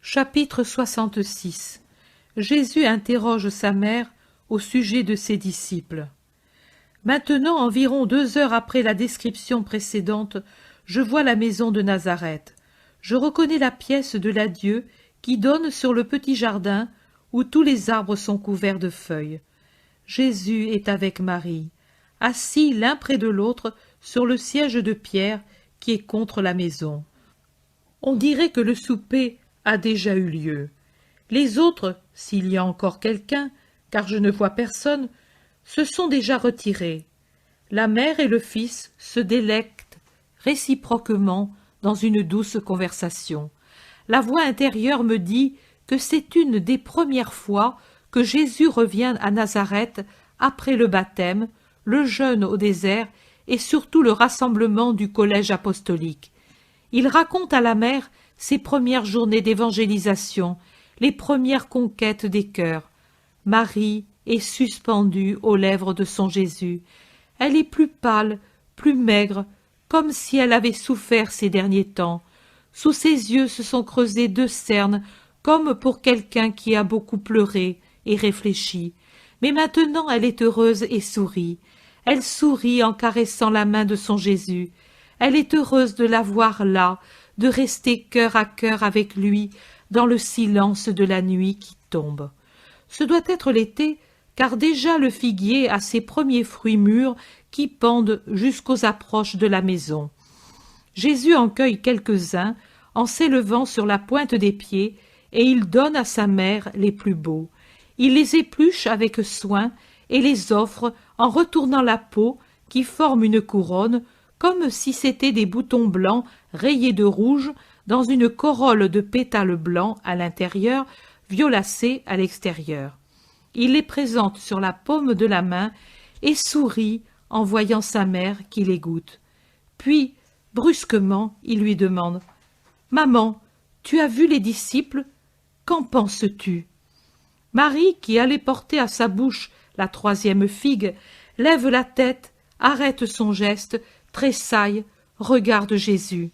Chapitre 66. Jésus interroge sa mère au sujet de ses disciples. Maintenant, environ 2 heures après la description précédente, je vois la maison de Nazareth. Je reconnais la pièce de l'adieu qui donne sur le petit jardin où tous les arbres sont couverts de feuilles. Jésus est avec Marie, assis l'un près de l'autre sur le siège de pierre qui est contre la maison. On dirait que le souper a déjà eu lieu. Les autres, s'il y a encore quelqu'un, car je ne vois personne, se sont déjà retirés. La mère et le fils se délectent réciproquement dans une douce conversation. La voix intérieure me dit que c'est une des premières fois que Jésus revient à Nazareth après le baptême, le jeûne au désert et surtout le rassemblement du collège apostolique. Il raconte à la mère ses premières journées d'évangélisation, les premières conquêtes des cœurs. Marie est suspendue aux lèvres de son Jésus. Elle est plus pâle, plus maigre, comme si elle avait souffert ces derniers temps. Sous ses yeux se sont creusées 2 cernes, comme pour quelqu'un qui a beaucoup pleuré et réfléchi. Mais maintenant elle est heureuse et sourit. Elle sourit en caressant la main de son Jésus. Elle est heureuse de l'avoir là, de rester cœur à cœur avec lui dans le silence de la nuit qui tombe. Ce doit être l'été, car déjà le figuier a ses premiers fruits mûrs qui pendent jusqu'aux approches de la maison. Jésus en cueille quelques-uns en s'élevant sur la pointe des pieds, et il donne à sa mère les plus beaux. Il les épluche avec soin et les offre en retournant la peau qui forme une couronne, comme si c'étaient des boutons blancs rayés de rouge dans une corolle de pétales blancs à l'intérieur, violacés à l'extérieur. Il les présente sur la paume de la main et sourit en voyant sa mère qui les goûte. Puis, brusquement, il lui demande « Maman, tu as vu les disciples? Qu'en penses-tu » Marie, qui allait porter à sa bouche la 3e figue, lève la tête, arrête son geste, tressaille, regarde Jésus.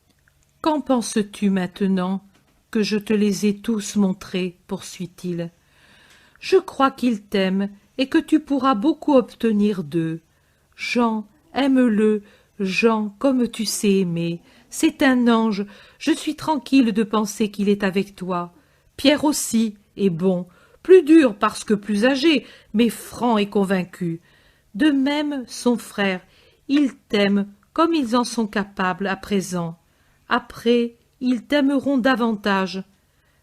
« Qu'en penses-tu maintenant que je te les ai tous montrés ?» poursuit-il. « Je crois qu'ils t'aiment et que tu pourras beaucoup obtenir d'eux. Jean, aime-le, Jean, comme tu sais aimer. C'est un ange, je suis tranquille de penser qu'il est avec toi. Pierre aussi est bon, plus dur parce que plus âgé, mais franc et convaincu. De même son frère, ils t'aiment comme ils en sont capables à présent. Après, ils t'aimeront davantage.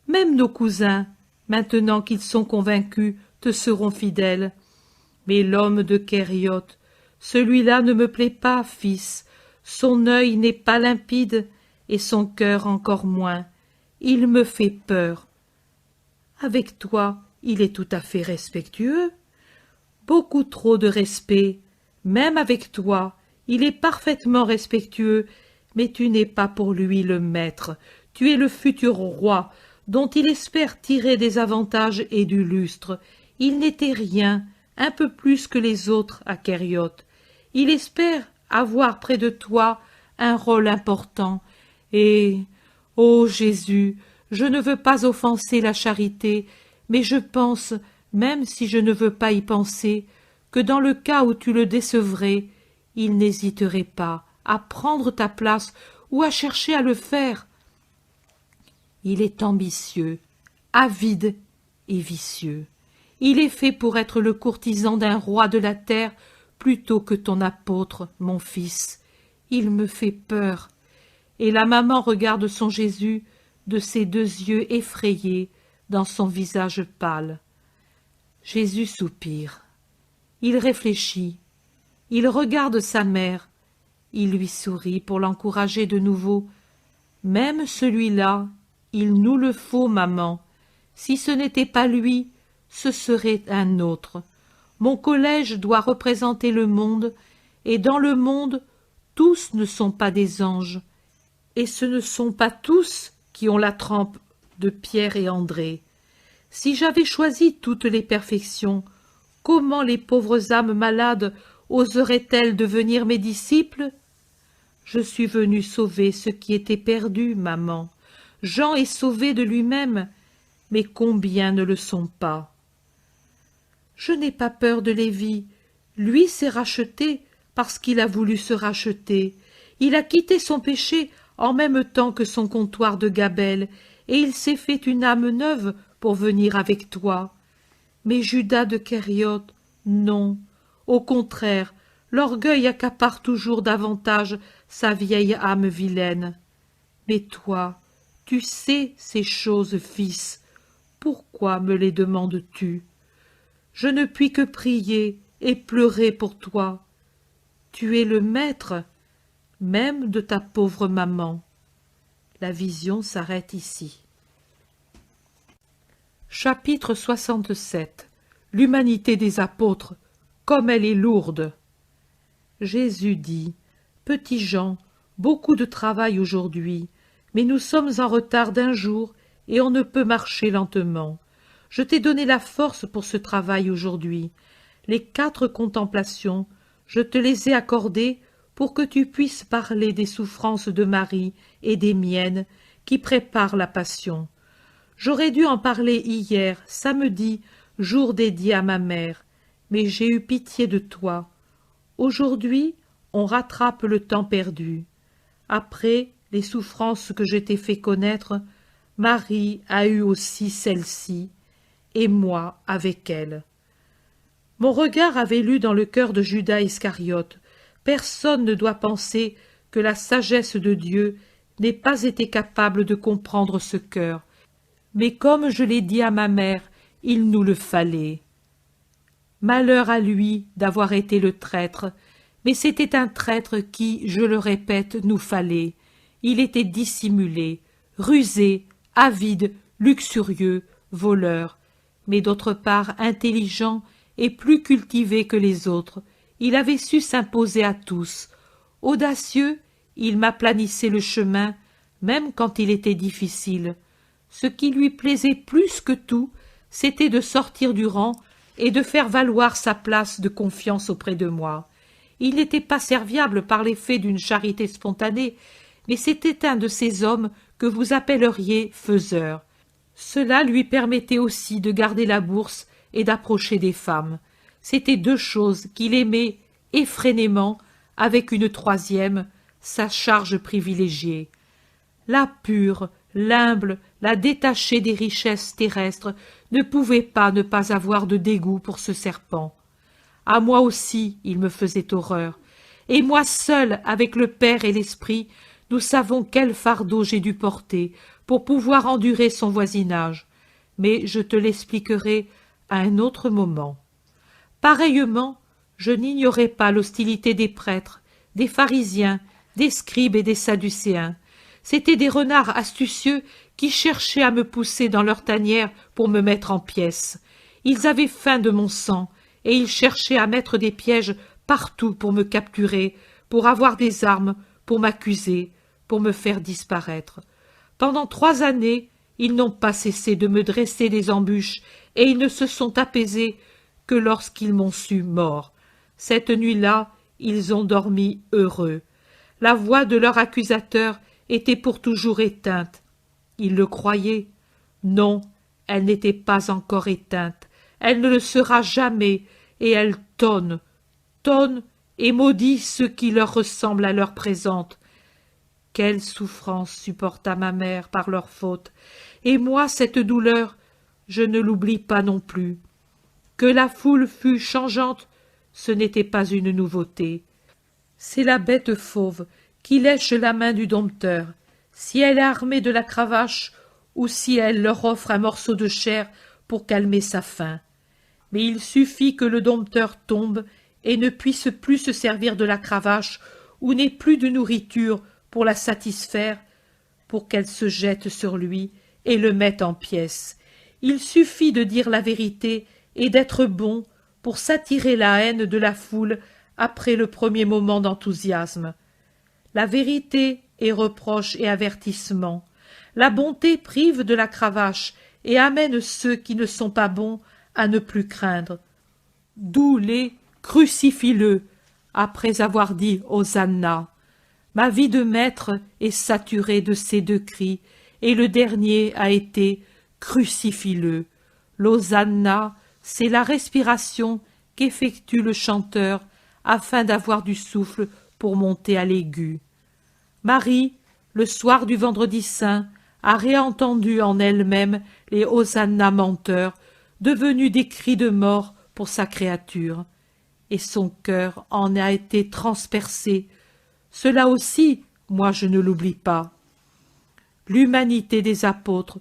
Même nos cousins, maintenant qu'ils sont convaincus, te seront fidèles. Mais l'homme de Kériote, celui-là ne me plaît pas, fils. Son œil n'est pas limpide, et son cœur encore moins. Il me fait peur. Avec toi, il est tout à fait respectueux. Beaucoup trop de respect. Même avec toi, il est parfaitement respectueux, mais tu n'es pas pour lui le maître. Tu es le futur roi, dont il espère tirer des avantages et du lustre. Il n'était rien, un peu plus que les autres à Kériote. Il espère avoir près de toi un rôle important. Et, ô Jésus, je ne veux pas offenser la charité, mais je pense, même si je ne veux pas y penser, que dans le cas où tu le décevrais, il n'hésiterait pas à prendre ta place ou à chercher à le faire. Il est ambitieux, avide et vicieux. Il est fait pour être le courtisan d'un roi de la terre plutôt que ton apôtre, mon fils. Il me fait peur. » Et la maman regarde son Jésus de ses 2 yeux effrayés dans son visage pâle. Jésus soupire. Il réfléchit. Il regarde sa mère. Il lui sourit pour l'encourager de nouveau. « Même celui-là, il nous le faut, maman. Si ce n'était pas lui, ce serait un autre. Mon collège doit représenter le monde, et dans le monde, tous ne sont pas des anges. Et ce ne sont pas tous qui ont la trempe de Pierre et André. Si j'avais choisi toutes les perfections, comment les pauvres âmes malades oseraient-elles devenir mes disciples? Je suis venue sauver ce qui était perdu, maman. Jean est sauvé de lui-même, mais combien ne le sont pas? Je n'ai pas peur de Lévi. Lui s'est racheté parce qu'il a voulu se racheter. Il a quitté son péché en même temps que son comptoir de gabelle, et il s'est fait une âme neuve pour venir avec toi. Mais Judas de Kériote, non. Au contraire, l'orgueil accapare toujours davantage sa vieille âme vilaine. Mais toi, tu sais ces choses, fils. Pourquoi me les demandes-tu? Je ne puis que prier et pleurer pour toi. Tu es le maître, même de ta pauvre maman. La vision s'arrête ici. Chapitre 67. L'humanité des apôtres, comme elle est lourde. Jésus dit: Petit Jean, beaucoup de travail aujourd'hui, mais nous sommes en retard d'un jour et on ne peut marcher lentement. Je t'ai donné la force pour ce travail aujourd'hui. Les 4 contemplations, je te les ai accordées pour que tu puisses parler des souffrances de Marie et des miennes qui préparent la passion. J'aurais dû en parler hier, samedi, jour dédié à ma mère, mais j'ai eu pitié de toi. Aujourd'hui, on rattrape le temps perdu. Après les souffrances que je t'ai fait connaître, Marie a eu aussi celle-ci, et moi avec elle. Mon regard avait lu dans le cœur de Judas Iscariote. Personne ne doit penser que la sagesse de Dieu n'ait pas été capable de comprendre ce cœur. Mais comme je l'ai dit à ma mère, il nous le fallait. Malheur à lui d'avoir été le traître, mais c'était un traître qui, je le répète, nous fallait. Il était dissimulé, rusé, avide, luxurieux, voleur, mais d'autre part intelligent et plus cultivé que les autres. Il avait su s'imposer à tous. Audacieux, il m'aplanissait le chemin, même quand il était difficile. Ce qui lui plaisait plus que tout, c'était de sortir du rang et de faire valoir sa place de confiance auprès de moi. Il n'était pas serviable par l'effet d'une charité spontanée, mais c'était un de ces hommes que vous appelleriez faiseurs. Cela lui permettait aussi de garder la bourse et d'approcher des femmes. C'étaient 2 choses qu'il aimait effrénément, avec une 3e, sa charge privilégiée. La pure, l'humble, la détachée des richesses terrestres ne pouvait pas ne pas avoir de dégoût pour ce serpent. À moi aussi il me faisait horreur, et moi seul, avec le Père et l'Esprit, nous savons quel fardeau j'ai dû porter pour pouvoir endurer son voisinage, mais je te l'expliquerai à un autre moment. Pareillement, je n'ignorais pas l'hostilité des prêtres, des pharisiens, des scribes et des sadducéens. C'étaient des renards astucieux qui cherchaient à me pousser dans leur tanière pour me mettre en pièces. Ils avaient faim de mon sang, et ils cherchaient à mettre des pièges partout pour me capturer, pour avoir des armes, pour m'accuser, pour me faire disparaître. Pendant 3 années, ils n'ont pas cessé de me dresser des embûches, et ils ne se sont apaisés que lorsqu'ils m'ont su mort. Cette nuit-là, ils ont dormi heureux. La voix de leur accusateur était pour toujours éteinte. Ils le croyaient. Non, elle n'était pas encore éteinte. Elle ne le sera jamais, et elle tonne et maudit ceux qui leur ressemblent à l'heure présente. Quelle souffrance supporta ma mère par leur faute, et moi cette douleur, je ne l'oublie pas non plus. Que la foule fût changeante, ce n'était pas une nouveauté. C'est la bête fauve qui lèche la main du dompteur, si elle est armée de la cravache ou si elle leur offre un morceau de chair pour calmer sa faim. Mais il suffit que le dompteur tombe et ne puisse plus se servir de la cravache ou n'ait plus de nourriture pour la satisfaire, pour qu'elle se jette sur lui et le mette en pièces. Il suffit de dire la vérité et d'être bon pour s'attirer la haine de la foule après le premier moment d'enthousiasme. La vérité est reproche et avertissement. La bonté prive de la cravache et amène ceux qui ne sont pas bons à ne plus craindre. D'où les « crucifie-le » après avoir dit « Hosanna ». Ma vie de maître est saturée de ces 2 cris, et le dernier a été « Crucifie-le ». L'Hosanna, c'est la respiration qu'effectue le chanteur afin d'avoir du souffle pour monter à l'aigu. Marie, le soir du vendredi saint, a réentendu en elle-même les Hosanna menteurs, devenus des cris de mort pour sa créature, et son cœur en a été transpercé. Cela aussi, moi je ne l'oublie pas. L'humanité des apôtres,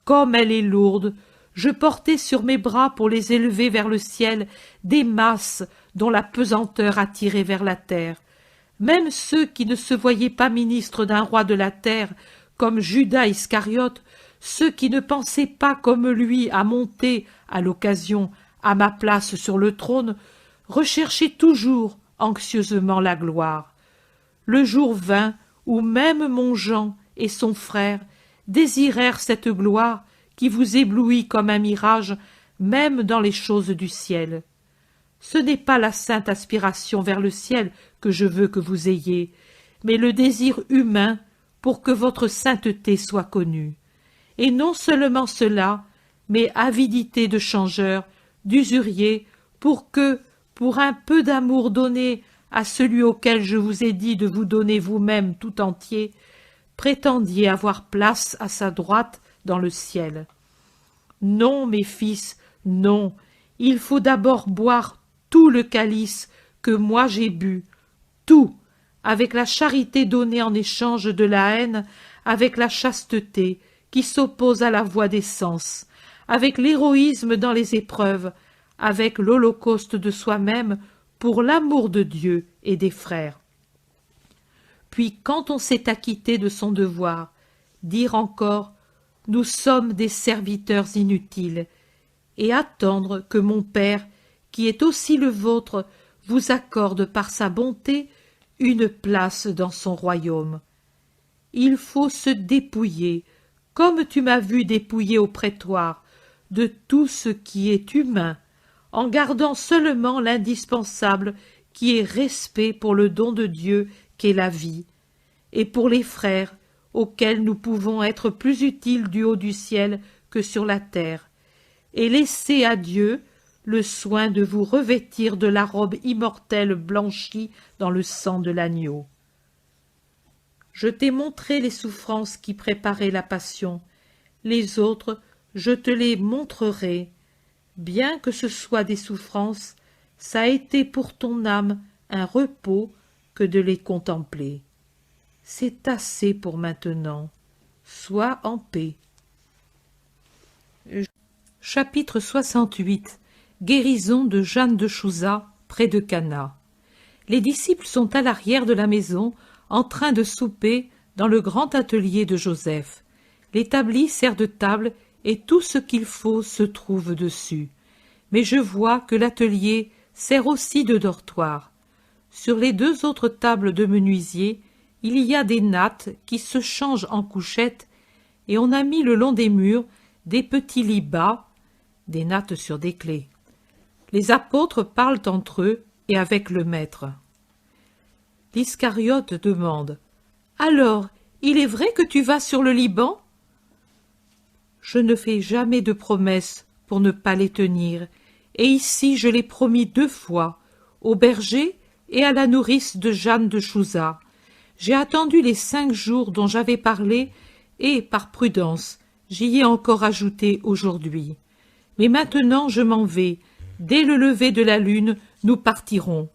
comme elle est lourde, je portais sur mes bras pour les élever vers le ciel des masses dont la pesanteur attirait vers la terre. Même ceux qui ne se voyaient pas ministres d'un roi de la terre, comme Judas Iscariote, ceux qui ne pensaient pas comme lui à monter, à l'occasion, à ma place sur le trône, recherchaient toujours anxieusement la gloire. Le jour vint où même mon Jean et son frère désirèrent cette gloire qui vous éblouit comme un mirage, même dans les choses du ciel. Ce n'est pas la sainte aspiration vers le ciel que je veux que vous ayez, mais le désir humain pour que votre sainteté soit connue. Et non seulement cela, mais avidité de changeur, d'usurier, pour que, pour un peu d'amour donné à celui auquel je vous ai dit de vous donner vous-même tout entier, prétendiez avoir place à sa droite dans le ciel. Non, mes fils, non, il faut d'abord boire tout le calice que moi j'ai bu, tout, avec la charité donnée en échange de la haine, avec la chasteté qui s'oppose à la voie des sens, avec l'héroïsme dans les épreuves, avec l'holocauste de soi-même pour l'amour de Dieu et des frères. Puis quand on s'est acquitté de son devoir, dire encore « Nous sommes des serviteurs inutiles » et attendre que mon Père, qui est aussi le vôtre, vous accorde par sa bonté une place dans son royaume. Il faut se dépouiller, comme tu m'as vu dépouiller au prétoire, de tout ce qui est humain, en gardant seulement l'indispensable qui est respect pour le don de Dieu qu'est la vie, et pour les frères auxquels nous pouvons être plus utiles du haut du ciel que sur la terre, et laisser à Dieu le soin de vous revêtir de la robe immortelle blanchie dans le sang de l'agneau. Je t'ai montré les souffrances qui préparaient la passion, les autres, je te les montrerai. Bien que ce soit des souffrances, ça a été pour ton âme un repos que de les contempler. C'est assez pour maintenant. Sois en paix. Chapitre 68. Guérison de Jeanne de Chouza, près de Cana. Les disciples sont à l'arrière de la maison, en train de souper dans le grand atelier de Joseph. L'établi sert de table et tout ce qu'il faut se trouve dessus. Mais je vois que l'atelier sert aussi de dortoir. Sur les deux autres tables de menuisier, il y a des nattes qui se changent en couchettes et on a mis le long des murs des petits lits bas, des nattes sur des clés. Les apôtres parlent entre eux et avec le maître. L'Iscariote demande « Alors, il est vrai que tu vas sur le Liban ?» Je ne fais jamais de promesses pour ne pas les tenir, et ici je l'ai promis 2 fois, au berger et à la nourrice de Jeanne de Chouza. J'ai attendu les 5 jours dont j'avais parlé, et, par prudence, j'y ai encore ajouté aujourd'hui. Mais maintenant je m'en vais. Dès le lever de la lune, nous partirons.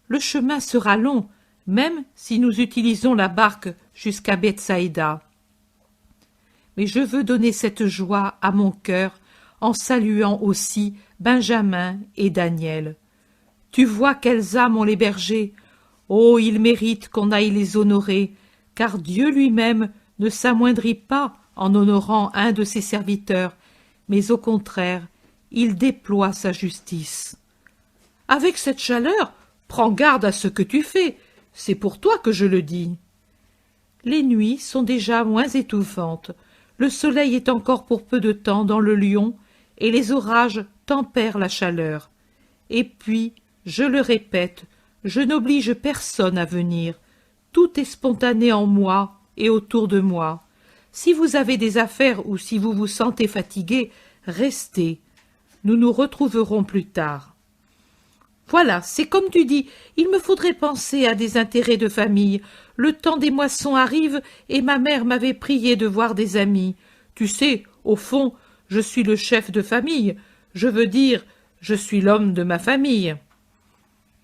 Le chemin sera long, même si nous utilisons la barque jusqu'à Bethsaïda. Mais je veux donner cette joie à mon cœur en saluant aussi Benjamin et Daniel. Tu vois quelles âmes ont les bergers. Oh, ils méritent qu'on aille les honorer, car Dieu lui-même ne s'amoindrit pas en honorant un de ses serviteurs, mais au contraire, il déploie sa justice. Avec cette chaleur, prends garde à ce que tu fais, c'est pour toi que je le dis. Les nuits sont déjà moins étouffantes, le soleil est encore pour peu de temps dans le lion, et les orages tempèrent la chaleur. Et puis, je le répète, je n'oblige personne à venir, tout est spontané en moi et autour de moi. Si vous avez des affaires ou si vous vous sentez fatigué, restez. Nous nous retrouverons plus tard. Voilà, c'est comme tu dis, il me faudrait penser à des intérêts de famille. Le temps des moissons arrive et ma mère m'avait prié de voir des amis. Tu sais, au fond, je suis le chef de famille. Je veux dire, je suis l'homme de ma famille.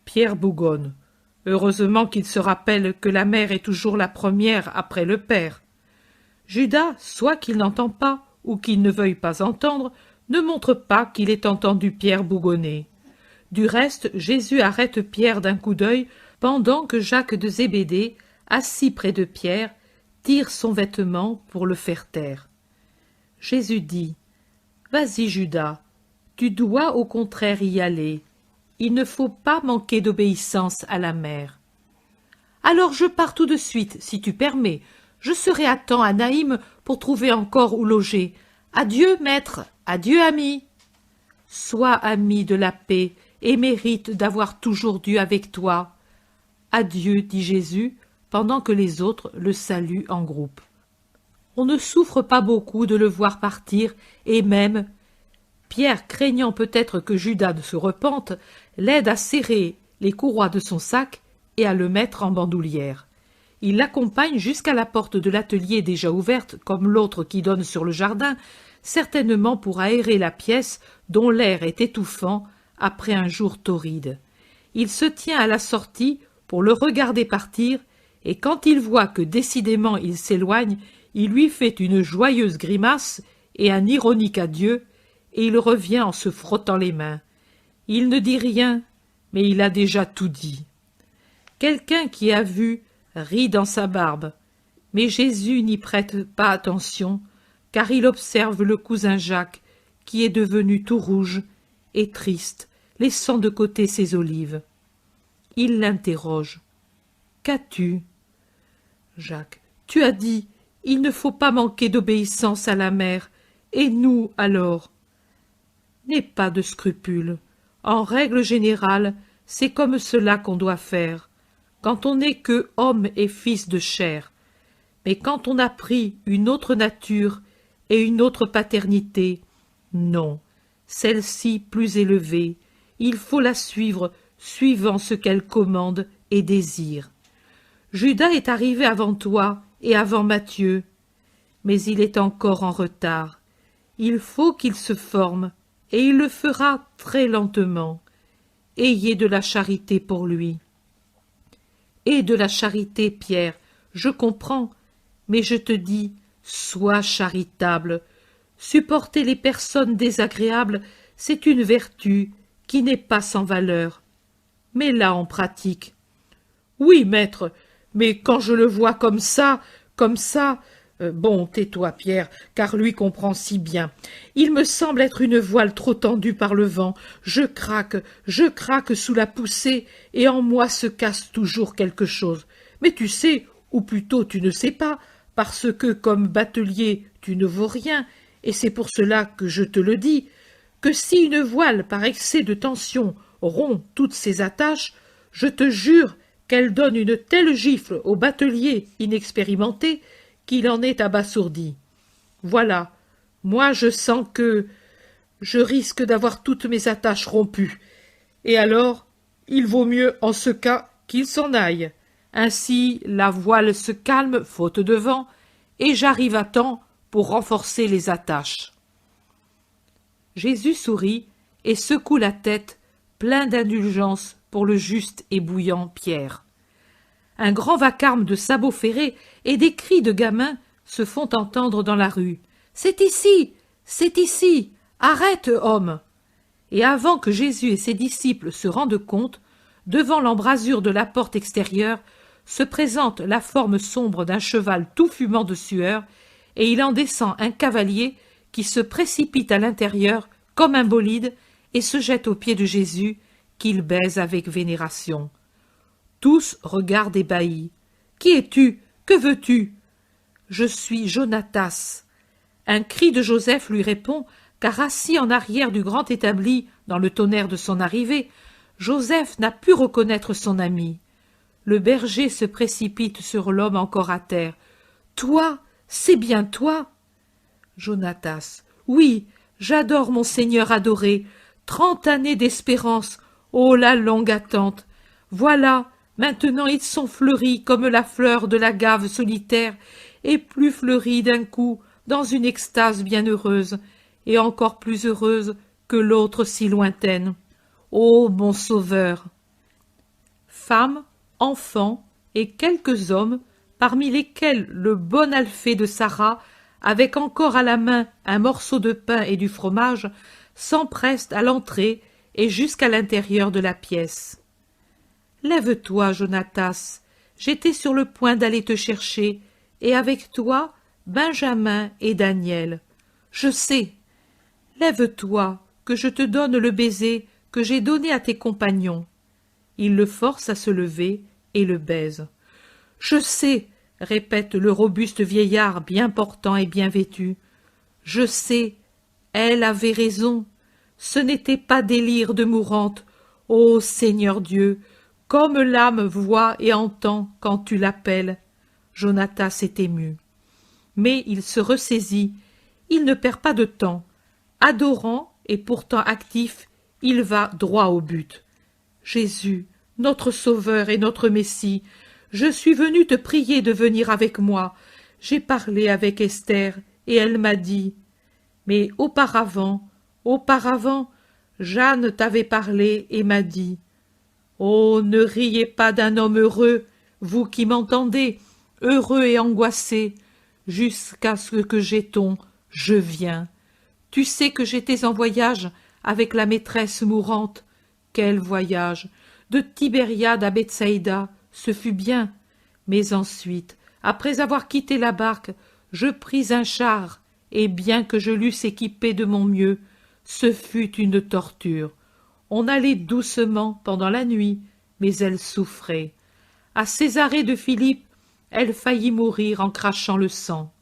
Pierre bougonne. Heureusement qu'il se rappelle que la mère est toujours la première après le père. Judas, soit qu'il n'entend pas ou qu'il ne veuille pas entendre, ne montre pas qu'il ait entendu Pierre bougonner. Du reste, Jésus arrête Pierre d'un coup d'œil pendant que Jacques de Zébédée, assis près de Pierre, tire son vêtement pour le faire taire. Jésus dit « Vas-y, Judas, tu dois au contraire y aller. Il ne faut pas manquer d'obéissance à la mère. »« Alors je pars tout de suite, si tu permets. Je serai à temps à Naïm pour trouver encore où loger. Adieu, maître, adieu, ami. »« Sois ami de la paix et mérite d'avoir toujours Dieu avec toi. »« Adieu, dit Jésus, pendant que les autres le saluent en groupe. On ne souffre pas beaucoup de le voir partir, et même, Pierre, craignant peut-être que Judas ne se repente, l'aide à serrer les courroies de son sac et à le mettre en bandoulière. Il l'accompagne jusqu'à la porte de l'atelier déjà ouverte, comme l'autre qui donne sur le jardin, certainement pour aérer la pièce dont l'air est étouffant après un jour torride. Il se tient à la sortie pour le regarder partir, et quand il voit que décidément il s'éloigne, il lui fait une joyeuse grimace et un ironique adieu, et il revient en se frottant les mains. Il ne dit rien, mais il a déjà tout dit. Quelqu'un qui a vu rit dans sa barbe, mais Jésus n'y prête pas attention, car il observe le cousin Jacques, qui est devenu tout rouge et triste, laissant de côté ses olives. Il l'interroge. « Qu'as-tu » ? Jacques. « Tu as dit, il ne faut pas manquer d'obéissance à la mère. Et nous, alors ?» N'aie pas de scrupules. En règle générale, c'est comme cela qu'on doit faire, quand on n'est que homme et fils de chair. Mais quand on a pris une autre nature et une autre paternité, non, celle-ci plus élevée, il faut la suivre suivant ce qu'elle commande et désire. Judas est arrivé avant toi et avant Matthieu, mais il est encore en retard. Il faut qu'il se forme, et il le fera très lentement. Ayez de la charité pour lui. Et de la charité, Pierre, je comprends, mais je te dis, sois charitable. Supporter les personnes désagréables, c'est une vertu qui n'est pas sans valeur. Mets-la en pratique. Oui, maître, mais quand je le vois comme ça, bon, tais-toi, Pierre, car lui comprend si bien. Il me semble être une voile trop tendue par le vent. Je craque sous la poussée, et en moi se casse toujours quelque chose. Mais tu sais, ou plutôt tu ne sais pas, parce que comme batelier tu ne vaux rien, et c'est pour cela que je te le dis, que si une voile par excès de tension rompt toutes ses attaches, je te jure qu'elle donne une telle gifle au batelier inexpérimenté qu'il en est abasourdi. Voilà, moi je sens que je risque d'avoir toutes mes attaches rompues. Et alors, il vaut mieux en ce cas qu'il s'en aille. Ainsi la voile se calme faute de vent, et j'arrive à temps pour renforcer les attaches. Jésus sourit et secoue la tête, plein d'indulgence pour le juste et bouillant Pierre. Un grand vacarme de sabots ferrés et des cris de gamins se font entendre dans la rue. « C'est ici! C'est ici! Arrête, homme !» Et avant que Jésus et ses disciples se rendent compte, devant l'embrasure de la porte extérieure, se présente la forme sombre d'un cheval tout fumant de sueur, et il en descend un cavalier qui se précipite à l'intérieur comme un bolide et se jette aux pieds de Jésus, qu'il baise avec vénération. Tous regardent ébahis. « Qui es-tu? Que veux-tu » ? « Je suis Jonatas. » Un cri de Joseph lui répond, car assis en arrière du grand établi, dans le tonnerre de son arrivée, Joseph n'a pu reconnaître son ami. Le berger se précipite sur l'homme encore à terre. « Toi, c'est bien toi. Jonatas. Oui, j'adore mon Seigneur adoré. 30 années d'espérance. Oh, la longue attente. Voilà, maintenant ils sont fleuris comme la fleur de l'agave solitaire, et plus fleuris d'un coup, dans une extase bienheureuse, et encore plus heureuse que l'autre si lointaine. Ô mon Sauveur! Femmes, enfants et quelques hommes, parmi lesquels le bon Alphée de Sarah, avec encore à la main un morceau de pain et du fromage, s'empressent à l'entrée et jusqu'à l'intérieur de la pièce. « Lève-toi, Jonatas, j'étais sur le point d'aller te chercher, et avec toi, Benjamin et Daniel. Je sais. Lève-toi, que je te donne le baiser que j'ai donné à tes compagnons. » Il le force à se lever et le baise. « Je sais, » répète le robuste vieillard bien portant et bien vêtu. « Je sais, elle avait raison. Ce n'était pas délire de mourante. Ô Seigneur Dieu, comme l'âme voit et entend quand tu l'appelles. » Jonatas est ému. Mais il se ressaisit. Il ne perd pas de temps. Adorant et pourtant actif, il va droit au but. « Jésus, notre Sauveur et notre Messie, je suis venu te prier de venir avec moi. J'ai parlé avec Esther, et elle m'a dit. Mais auparavant, Jeanne t'avait parlé et m'a dit. Oh, ne riez pas d'un homme heureux, vous qui m'entendez, heureux et angoissé, jusqu'à ce que j'étonne, je viens. Tu sais que j'étais en voyage avec la maîtresse mourante. Quel voyage! De Tibériade à Bethsaïda, ce fut bien. Mais ensuite, après avoir quitté la barque, je pris un char, et bien que je l'eusse équipé de mon mieux, ce fut une torture. On allait doucement pendant la nuit, mais elle souffrait. À Césarée de Philippe, elle faillit mourir en crachant le sang.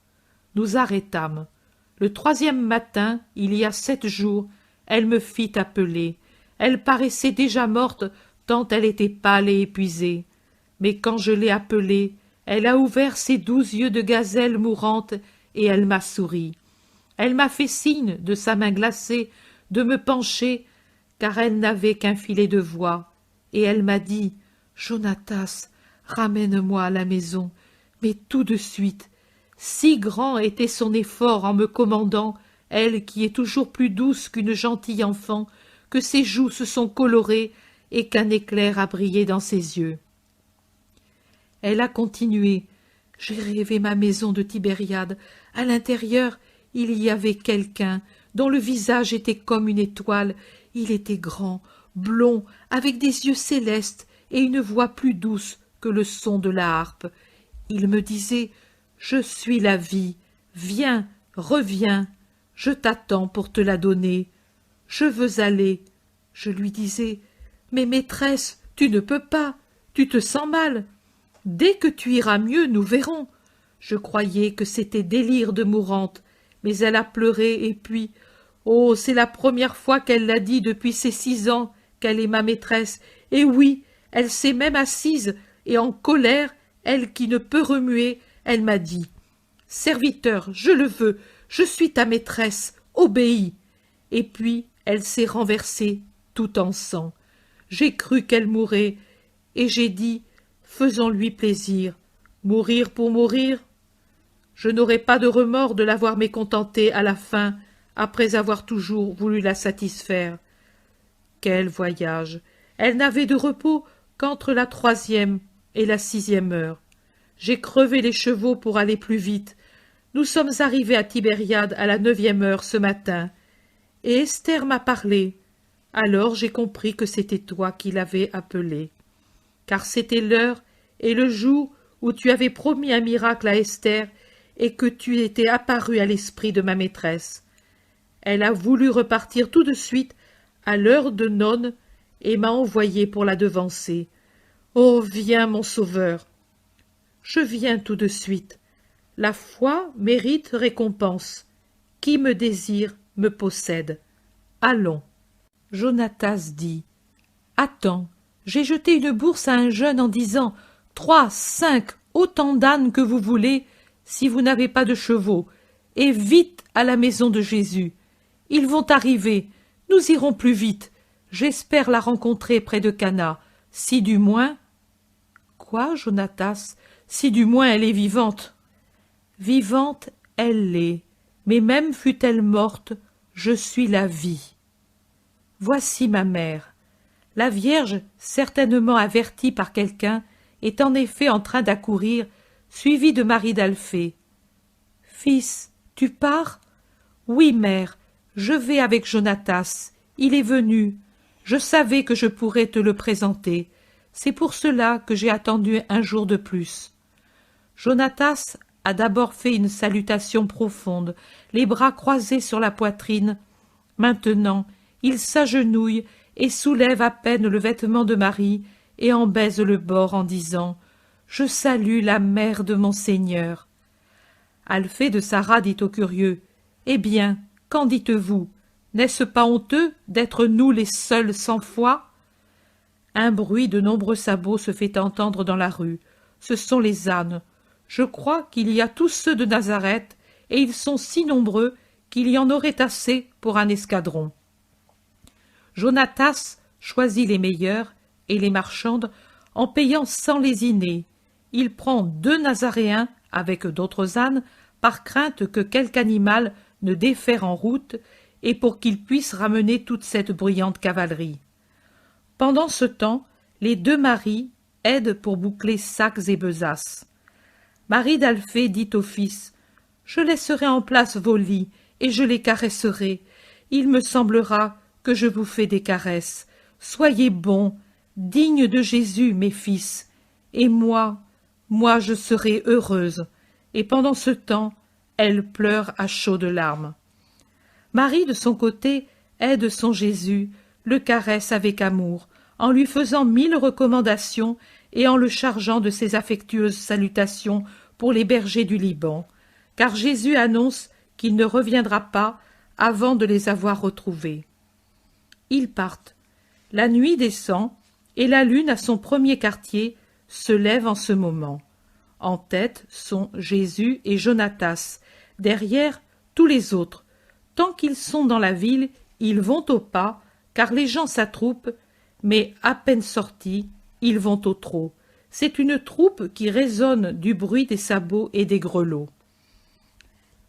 Nous arrêtâmes. Le 3e matin, il y a 7 jours, elle me fit appeler. Elle paraissait déjà morte, tant elle était pâle et épuisée. Mais quand je l'ai appelée, elle a ouvert ses 12 yeux de gazelle mourante, et elle m'a souri. Elle m'a fait signe, de sa main glacée, de me pencher, car elle n'avait qu'un filet de voix, et elle m'a dit « Jonatas, ramène-moi à la maison, mais tout de suite. » Si grand était son effort en me commandant, elle qui est toujours plus douce qu'une gentille enfant, que ses joues se sont colorées et qu'un éclair a brillé dans ses yeux. Elle a continué. J'ai rêvé ma maison de Tibériade. À l'intérieur, il y avait quelqu'un dont le visage était comme une étoile. Il était grand, blond, avec des yeux célestes et une voix plus douce que le son de la harpe. Il me disait « Je suis la vie. Viens, reviens. Je t'attends pour te la donner. Je veux aller. » Je lui disais « Mais maîtresse, tu ne peux pas. Tu te sens mal. Dès que tu iras mieux, nous verrons. » Je croyais que c'était délire de mourante, mais elle a pleuré et puis, oh, c'est la première fois qu'elle l'a dit depuis ses 6 ans qu'elle est ma maîtresse. Et oui, elle s'est même assise et en colère, elle qui ne peut remuer, elle m'a dit « Serviteur, je le veux, je suis ta maîtresse, obéis !» Et puis elle s'est renversée tout en sang. J'ai cru qu'elle mourrait, et j'ai dit « Faisons-lui plaisir. Mourir pour mourir ?» Je n'aurai pas de remords de l'avoir mécontentée à la fin, après avoir toujours voulu la satisfaire. Quel voyage! Elle n'avait de repos qu'entre la 3e et la 6e heure. J'ai crevé les chevaux pour aller plus vite. Nous sommes arrivés à Tibériade à la 9e heure ce matin, et Esther m'a parlé. Alors j'ai compris que c'était toi qui l'avais appelée. Car c'était l'heure et le jour où tu avais promis un miracle à Esther et que tu étais apparu à l'esprit de ma maîtresse. Elle a voulu repartir tout de suite à l'heure de nonne et m'a envoyé pour la devancer. Oh, viens, mon sauveur! Je viens tout de suite. La foi mérite récompense. Qui me désire me possède. Allons. Jonatas dit. Attends, j'ai jeté une bourse à un jeune en disant 3, 5, autant d'ânes que vous voulez, si vous n'avez pas de chevaux, et vite à la maison de Jésus. Ils vont arriver, nous irons plus vite. J'espère la rencontrer près de Cana, si du moins... Quoi, Jonatas? Si du moins elle est vivante. Vivante, elle l'est, mais même fût-elle morte, je suis la vie. Voici ma mère. La Vierge, certainement avertie par quelqu'un, est en effet en train d'accourir, suivie de Marie d'Alphée. « Fils, tu pars ?»« Oui, mère, je vais avec Jonatas. Il est venu. Je savais que je pourrais te le présenter. C'est pour cela que j'ai attendu un jour de plus. » Jonatas a d'abord fait une salutation profonde, les bras croisés sur la poitrine. Maintenant, il s'agenouille et soulève à peine le vêtement de Marie et en baise le bord en disant « Je salue la mère de mon Seigneur. » Alphée de Sarah dit au curieux « Eh bien, qu'en dites-vous? N'est-ce pas honteux d'être nous les seuls sans foi ?» Un bruit de nombreux sabots se fait entendre dans la rue. Ce sont les ânes. Je crois qu'il y a tous ceux de Nazareth, et ils sont si nombreux qu'il y en aurait assez pour un escadron. Jonatas choisit les meilleurs et les marchandes en payant 100 lésinés. Il prend 2 Nazaréens avec d'autres ânes par crainte que quelque animal ne défère en route et pour qu'il puisse ramener toute cette bruyante cavalerie. Pendant ce temps, les 2 Maries aident pour boucler sacs et besaces. Marie d'Alphée dit au fils « Je laisserai en place vos lits et je les caresserai. Il me semblera que je vous fais des caresses. Soyez bons, dignes de Jésus, mes fils. Et moi je serai heureuse. » Et pendant ce temps, elle pleure à chaudes larmes. Marie, de son côté, aide son Jésus, le caresse avec amour, en lui faisant 1000 recommandations et en le chargeant de ses affectueuses salutations pour les bergers du Liban, car Jésus annonce qu'il ne reviendra pas avant de les avoir retrouvés. Ils partent. La nuit descend, et la lune à son premier quartier se lève en ce moment. En tête sont Jésus et Jonatas, derrière tous les autres. Tant qu'ils sont dans la ville, ils vont au pas, car les gens s'attroupent, mais à peine sortis, ils vont au trot. C'est une troupe qui résonne du bruit des sabots et des grelots.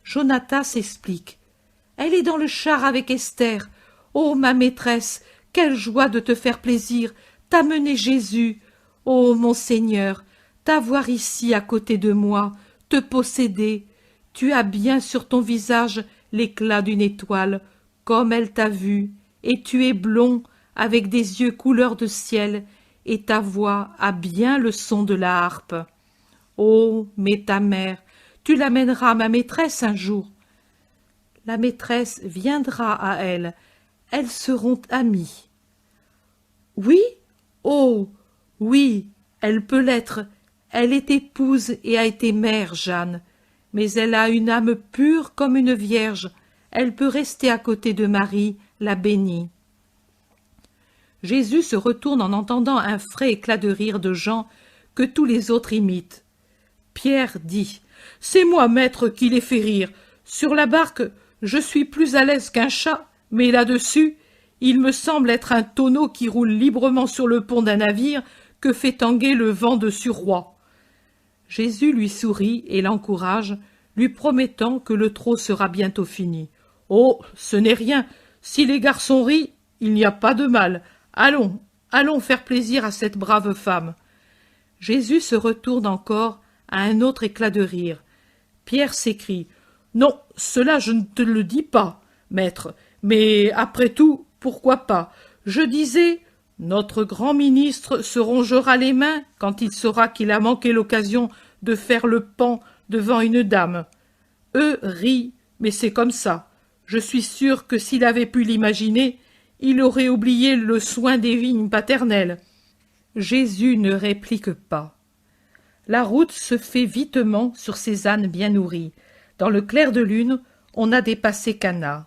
Jonatas explique. « Elle est dans le char avec Esther. Ô ma maîtresse, quelle joie de te faire plaisir, t'amener Jésus. Ô mon Seigneur, t'avoir ici à côté de moi, te posséder. Tu as bien sur ton visage l'éclat d'une étoile, comme elle t'a vu, et tu es blond, avec des yeux couleur de ciel, et ta voix a bien le son de la harpe. Oh, mais ta mère, tu l'amèneras à ma maîtresse un jour. La maîtresse viendra à elle, elles seront amies. Oui? Oh, oui, elle peut l'être. Elle est épouse et a été mère, Jeanne. Mais elle a une âme pure comme une vierge. Elle peut rester à côté de Marie, la bénie. Jésus se retourne en entendant un frais éclat de rire de Jean que tous les autres imitent. Pierre dit « C'est moi, maître, qui les fait rire. Sur la barque, je suis plus à l'aise qu'un chat, mais là-dessus, il me semble être un tonneau qui roule librement sur le pont d'un navire que fait tanguer le vent de suroît. » Jésus lui sourit et l'encourage, lui promettant que le trot sera bientôt fini. « Oh, ce n'est rien. Si les garçons rient, il n'y a pas de mal. Allons, allons faire plaisir à cette brave femme. » Jésus se retourne encore à un autre éclat de rire. Pierre s'écrie « Non, cela je ne te le dis pas, maître, mais après tout, pourquoi pas? Je disais, notre grand ministre se rongera les mains quand il saura qu'il a manqué l'occasion de faire le paon devant une dame. Eux rient, mais c'est comme ça. Je suis sûr que s'il avait pu l'imaginer, il aurait oublié le soin des vignes paternelles. » Jésus ne réplique pas. La route se fait vitement sur ces ânes bien nourris. Dans le clair de lune, on a dépassé Cana.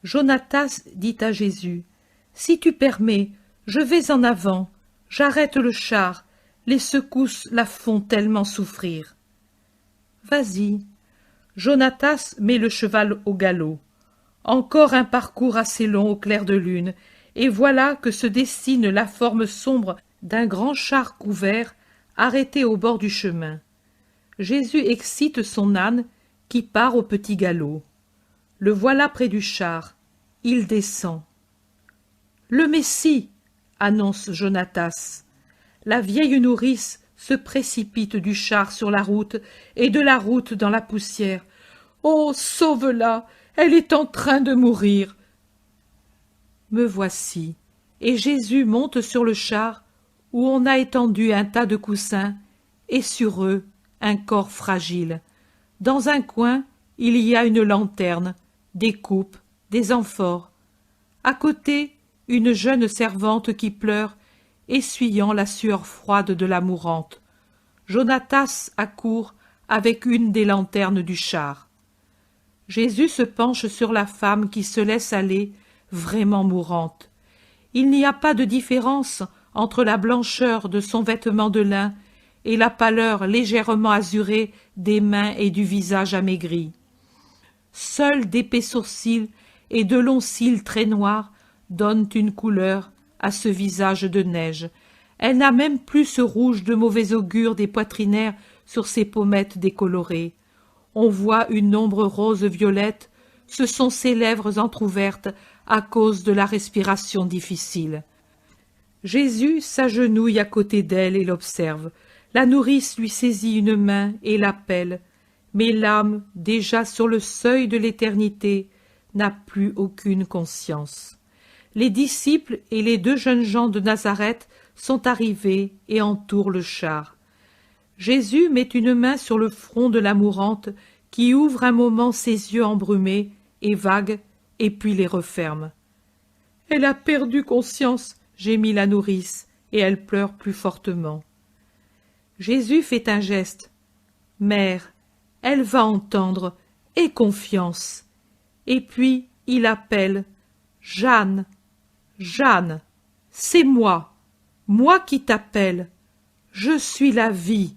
Jonatas dit à Jésus, « Si tu permets, je vais en avant, j'arrête le char, les secousses la font tellement souffrir. » Vas-y. Jonatas met le cheval au galop. Encore un parcours assez long au clair de lune, et voilà que se dessine la forme sombre d'un grand char couvert arrêté au bord du chemin. Jésus excite son âne qui part au petit galop. Le voilà près du char. Il descend. « Le Messie !» annonce Jonatas. La vieille nourrice se précipite du char sur la route et de la route dans la poussière. « Oh, sauve-la! Elle est en train de mourir !» Me voici, et Jésus monte sur le char où on a étendu un tas de coussins et sur eux un corps fragile. Dans un coin, il y a une lanterne, des coupes, des amphores. À côté, une jeune servante qui pleure, essuyant la sueur froide de la mourante. Jonatas accourt avec une des lanternes du char. Jésus se penche sur la femme qui se laisse aller, vraiment mourante. Il n'y a pas de différence entre la blancheur de son vêtement de lin et la pâleur légèrement azurée des mains et du visage amaigri. Seuls d'épais sourcils et de longs cils très noirs donnent une couleur à ce visage de neige. Elle n'a même plus ce rouge de mauvais augure des poitrinaires sur ses pommettes décolorées. On voit une ombre rose-violette, ce sont ses lèvres entr'ouvertes à cause de la respiration difficile. Jésus s'agenouille à côté d'elle et l'observe. La nourrice lui saisit une main et l'appelle, mais l'âme, déjà sur le seuil de l'éternité, n'a plus aucune conscience. Les disciples et les 2 jeunes gens de Nazareth sont arrivés et entourent le char. Jésus met une main sur le front de la mourante qui ouvre un moment ses yeux embrumés et vagues et puis les referme. « Elle a perdu conscience !» gémit la nourrice, et elle pleure plus fortement. Jésus fait un geste. « Mère, elle va entendre, aie confiance. » Et puis il appelle. « Jeanne, Jeanne, c'est moi qui t'appelle. Je suis la vie.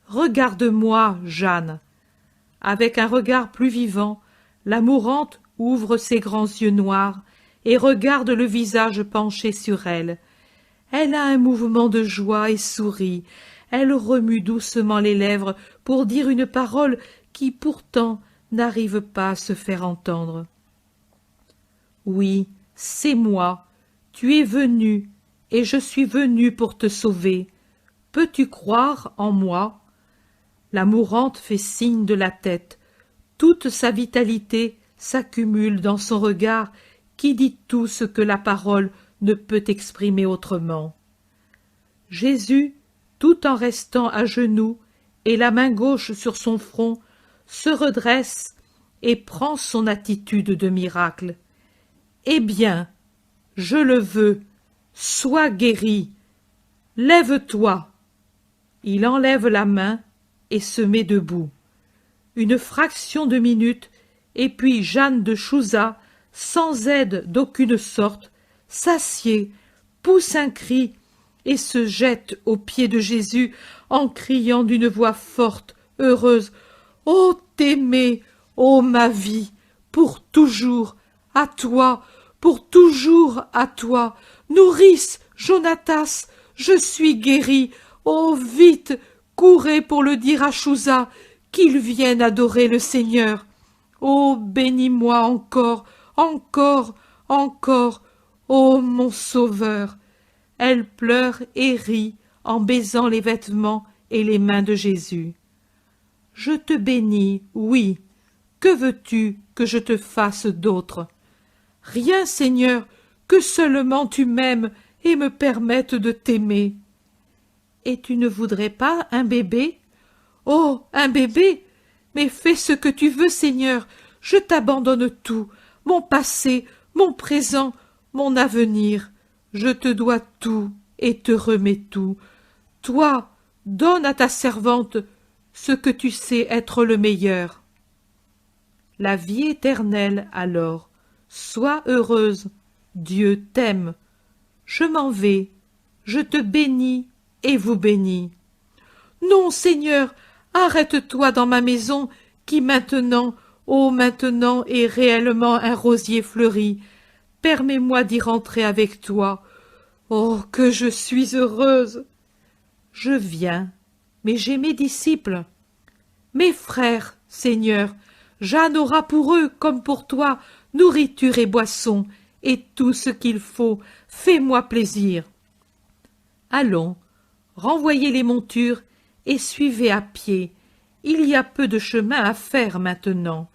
Regarde-moi, Jeanne. » Avec un regard plus vivant, la mourante ouvre ses grands yeux noirs et regarde le visage penché sur elle. Elle a un mouvement de joie et sourit. Elle remue doucement les lèvres pour dire une parole qui pourtant n'arrive pas à se faire entendre. « Oui, c'est moi. Tu es venu, et je suis venu pour te sauver. Peux-tu croire en moi ?» La mourante fait signe de la tête. Toute sa vitalité s'accumule dans son regard qui dit tout ce que la parole ne peut exprimer autrement. Jésus, tout en restant à genoux et la main gauche sur son front, se redresse et prend son attitude de miracle. « Eh bien, je le veux, sois guéri, lève-toi. » Il enlève la main et se met debout. Une fraction de minute, et puis Jeanne de Chouza, sans aide d'aucune sorte, s'assied, pousse un cri et se jette aux pieds de Jésus en criant d'une voix forte, heureuse, « Ô t'aimer, ô ma vie, pour toujours, à toi, pour toujours à toi, nourrice, Jonatas, je suis guérie, ô vite, courez pour le dire à Chouza, qu'il vienne adorer le Seigneur. Ô bénis-moi encore, encore, encore, ô mon Sauveur. » Elle pleure et rit en baisant les vêtements et les mains de Jésus. « Je te bénis, oui. Que veux-tu que je te fasse d'autre? Rien, Seigneur, que seulement tu m'aimes et me permettes de t'aimer. » « Et tu ne voudrais pas un bébé? Oh, un bébé! Mais fais ce que tu veux, Seigneur, je t'abandonne tout, mon passé, mon présent, mon avenir. Je te dois tout et te remets tout. Toi, donne à ta servante ce que tu sais être le meilleur. » La vie éternelle alors, sois heureuse, Dieu t'aime. Je m'en vais, je te bénis et vous bénis. « Non, Seigneur, Arrête-toi dans ma maison, qui maintenant, ô maintenant, est réellement un rosier fleuri. Permets-moi d'y rentrer avec toi. Oh, que je suis heureuse! Je viens, mais j'ai mes disciples. Mes frères, Seigneur, Jeanne aura pour eux, comme pour toi, nourriture et boisson, et tout ce qu'il faut. Fais-moi plaisir. Allons, renvoyez les montures et suivez à pied. Il y a peu de chemin à faire maintenant.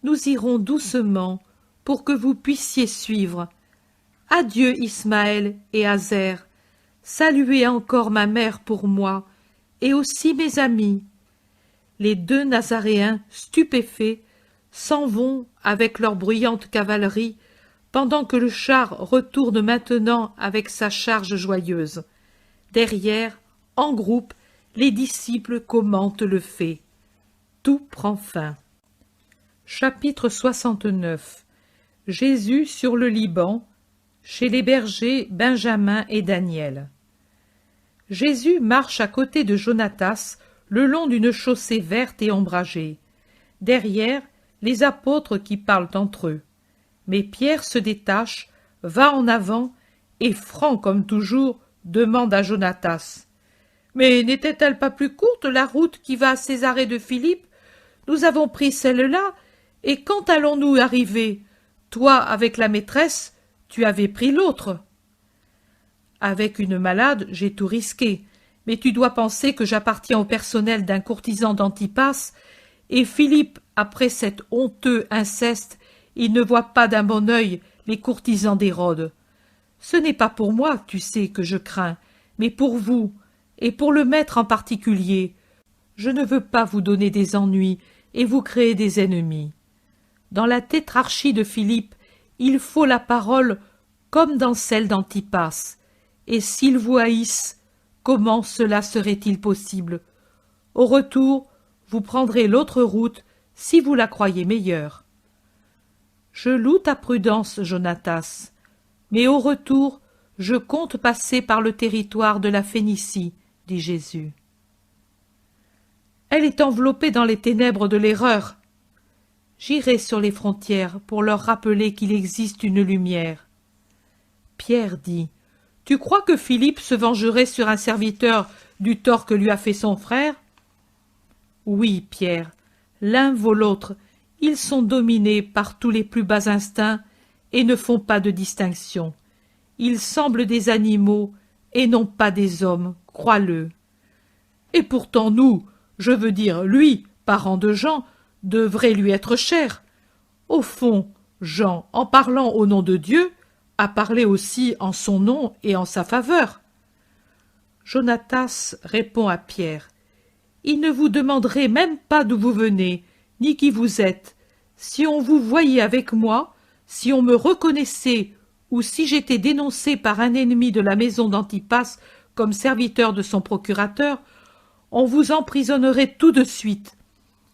Nous irons doucement pour que vous puissiez suivre. Adieu Ismaël et Azer. Saluez encore ma mère pour moi, et aussi mes amis. Les deux Nazaréens, stupéfaits, s'en vont avec leur bruyante cavalerie, pendant que le char retourne maintenant avec sa charge joyeuse. Derrière, en groupe, les disciples commentent le fait. Tout prend fin. Chapitre 69. Jésus sur le Liban, chez les bergers Benjamin et Daniel. Jésus marche à côté de Jonatas le long d'une chaussée verte et ombragée. Derrière, les apôtres qui parlent entre eux. Mais Pierre se détache, va en avant et, franc comme toujours, demande à Jonatas. « Mais n'était-elle pas plus courte la route qui va à Césarée de Philippe? Nous avons pris celle-là, et quand allons-nous arriver? Toi, avec la maîtresse, tu avais pris l'autre. » Avec une malade, j'ai tout risqué, mais tu dois penser que j'appartiens au personnel d'un courtisan d'Antipas, et Philippe, après cet honteux inceste, il ne voit pas d'un bon œil les courtisans d'Hérode. Ce n'est pas pour moi, tu sais, que je crains, mais pour vous, et pour le maître en particulier. Je ne veux pas vous donner des ennuis et vous créer des ennemis. Dans la tétrarchie de Philippe, il faut la parole comme dans celle d'Antipas, et s'ils vous haïssent, comment cela serait-il possible? Au retour, vous prendrez l'autre route si vous la croyez meilleure. Je loue ta prudence, Jonatas, mais au retour, je compte passer par le territoire de la Phénicie, dit Jésus. Elle est enveloppée dans les ténèbres de l'erreur. J'irai sur les frontières pour leur rappeler qu'il existe une lumière. Pierre dit, « Tu crois que Philippe se vengerait sur un serviteur du tort que lui a fait son frère ?» Oui, Pierre, l'un vaut l'autre. Ils sont dominés par tous les plus bas instincts et ne font pas de distinction. Ils semblent des animaux et non pas des hommes, crois-le. Et pourtant nous, je veux dire lui, parent de Jean, devrait lui être cher. Au fond, Jean, en parlant au nom de Dieu, a parlé aussi en son nom et en sa faveur. Jonatas répond à Pierre. Il ne vous demanderait même pas d'où vous venez, ni qui vous êtes. Si on vous voyait avec moi, si on me reconnaissait, ou si j'étais dénoncé par un ennemi de la maison d'Antipas comme serviteur de son procurateur, on vous emprisonnerait tout de suite.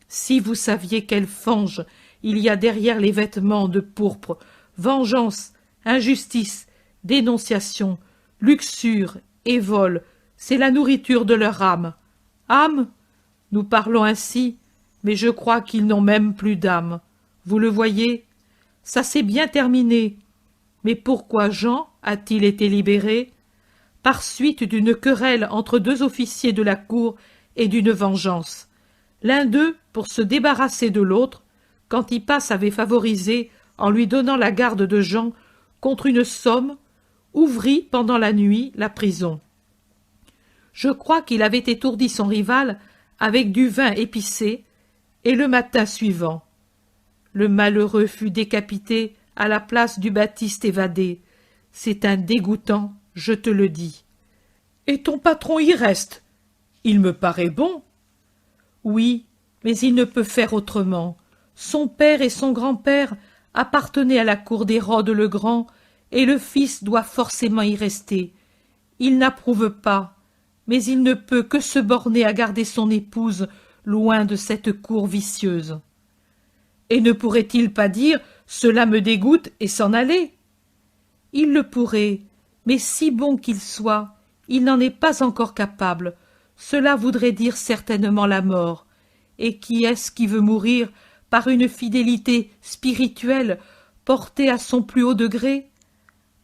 Si vous saviez quelle fange il y a derrière les vêtements de pourpre, vengeance, injustice, dénonciation, luxure et vol, c'est la nourriture de leur âme. Âme? Nous parlons ainsi, mais je crois qu'ils n'ont même plus d'âme. Vous le voyez? Ça s'est bien terminé. Mais pourquoi Jean a-t-il été libéré? Par suite d'une querelle entre deux officiers de la cour et d'une vengeance. L'un d'eux, pour se débarrasser de l'autre, qu'Antipas avait favorisé en lui donnant la garde de Jean contre une somme, ouvrit pendant la nuit la prison. Je crois qu'il avait étourdi son rival avec du vin épicé, et le matin suivant, le malheureux fut décapité à la place du Baptiste évadé. C'est un dégoûtant, je te le dis. Et ton patron y reste. Il me paraît bon. Oui, mais il ne peut faire autrement. Son père et son grand-père appartenaient à la cour d'Hérode le Grand, et le fils doit forcément y rester. Il n'approuve pas, mais il ne peut que se borner à garder son épouse loin de cette cour vicieuse. Et ne pourrait-il pas dire « Cela me dégoûte » et s'en aller? Il le pourrait, mais si bon qu'il soit, il n'en est pas encore capable. cela voudrait dire certainement la mort. Et qui est-ce qui veut mourir par une fidélité spirituelle portée à son plus haut degré?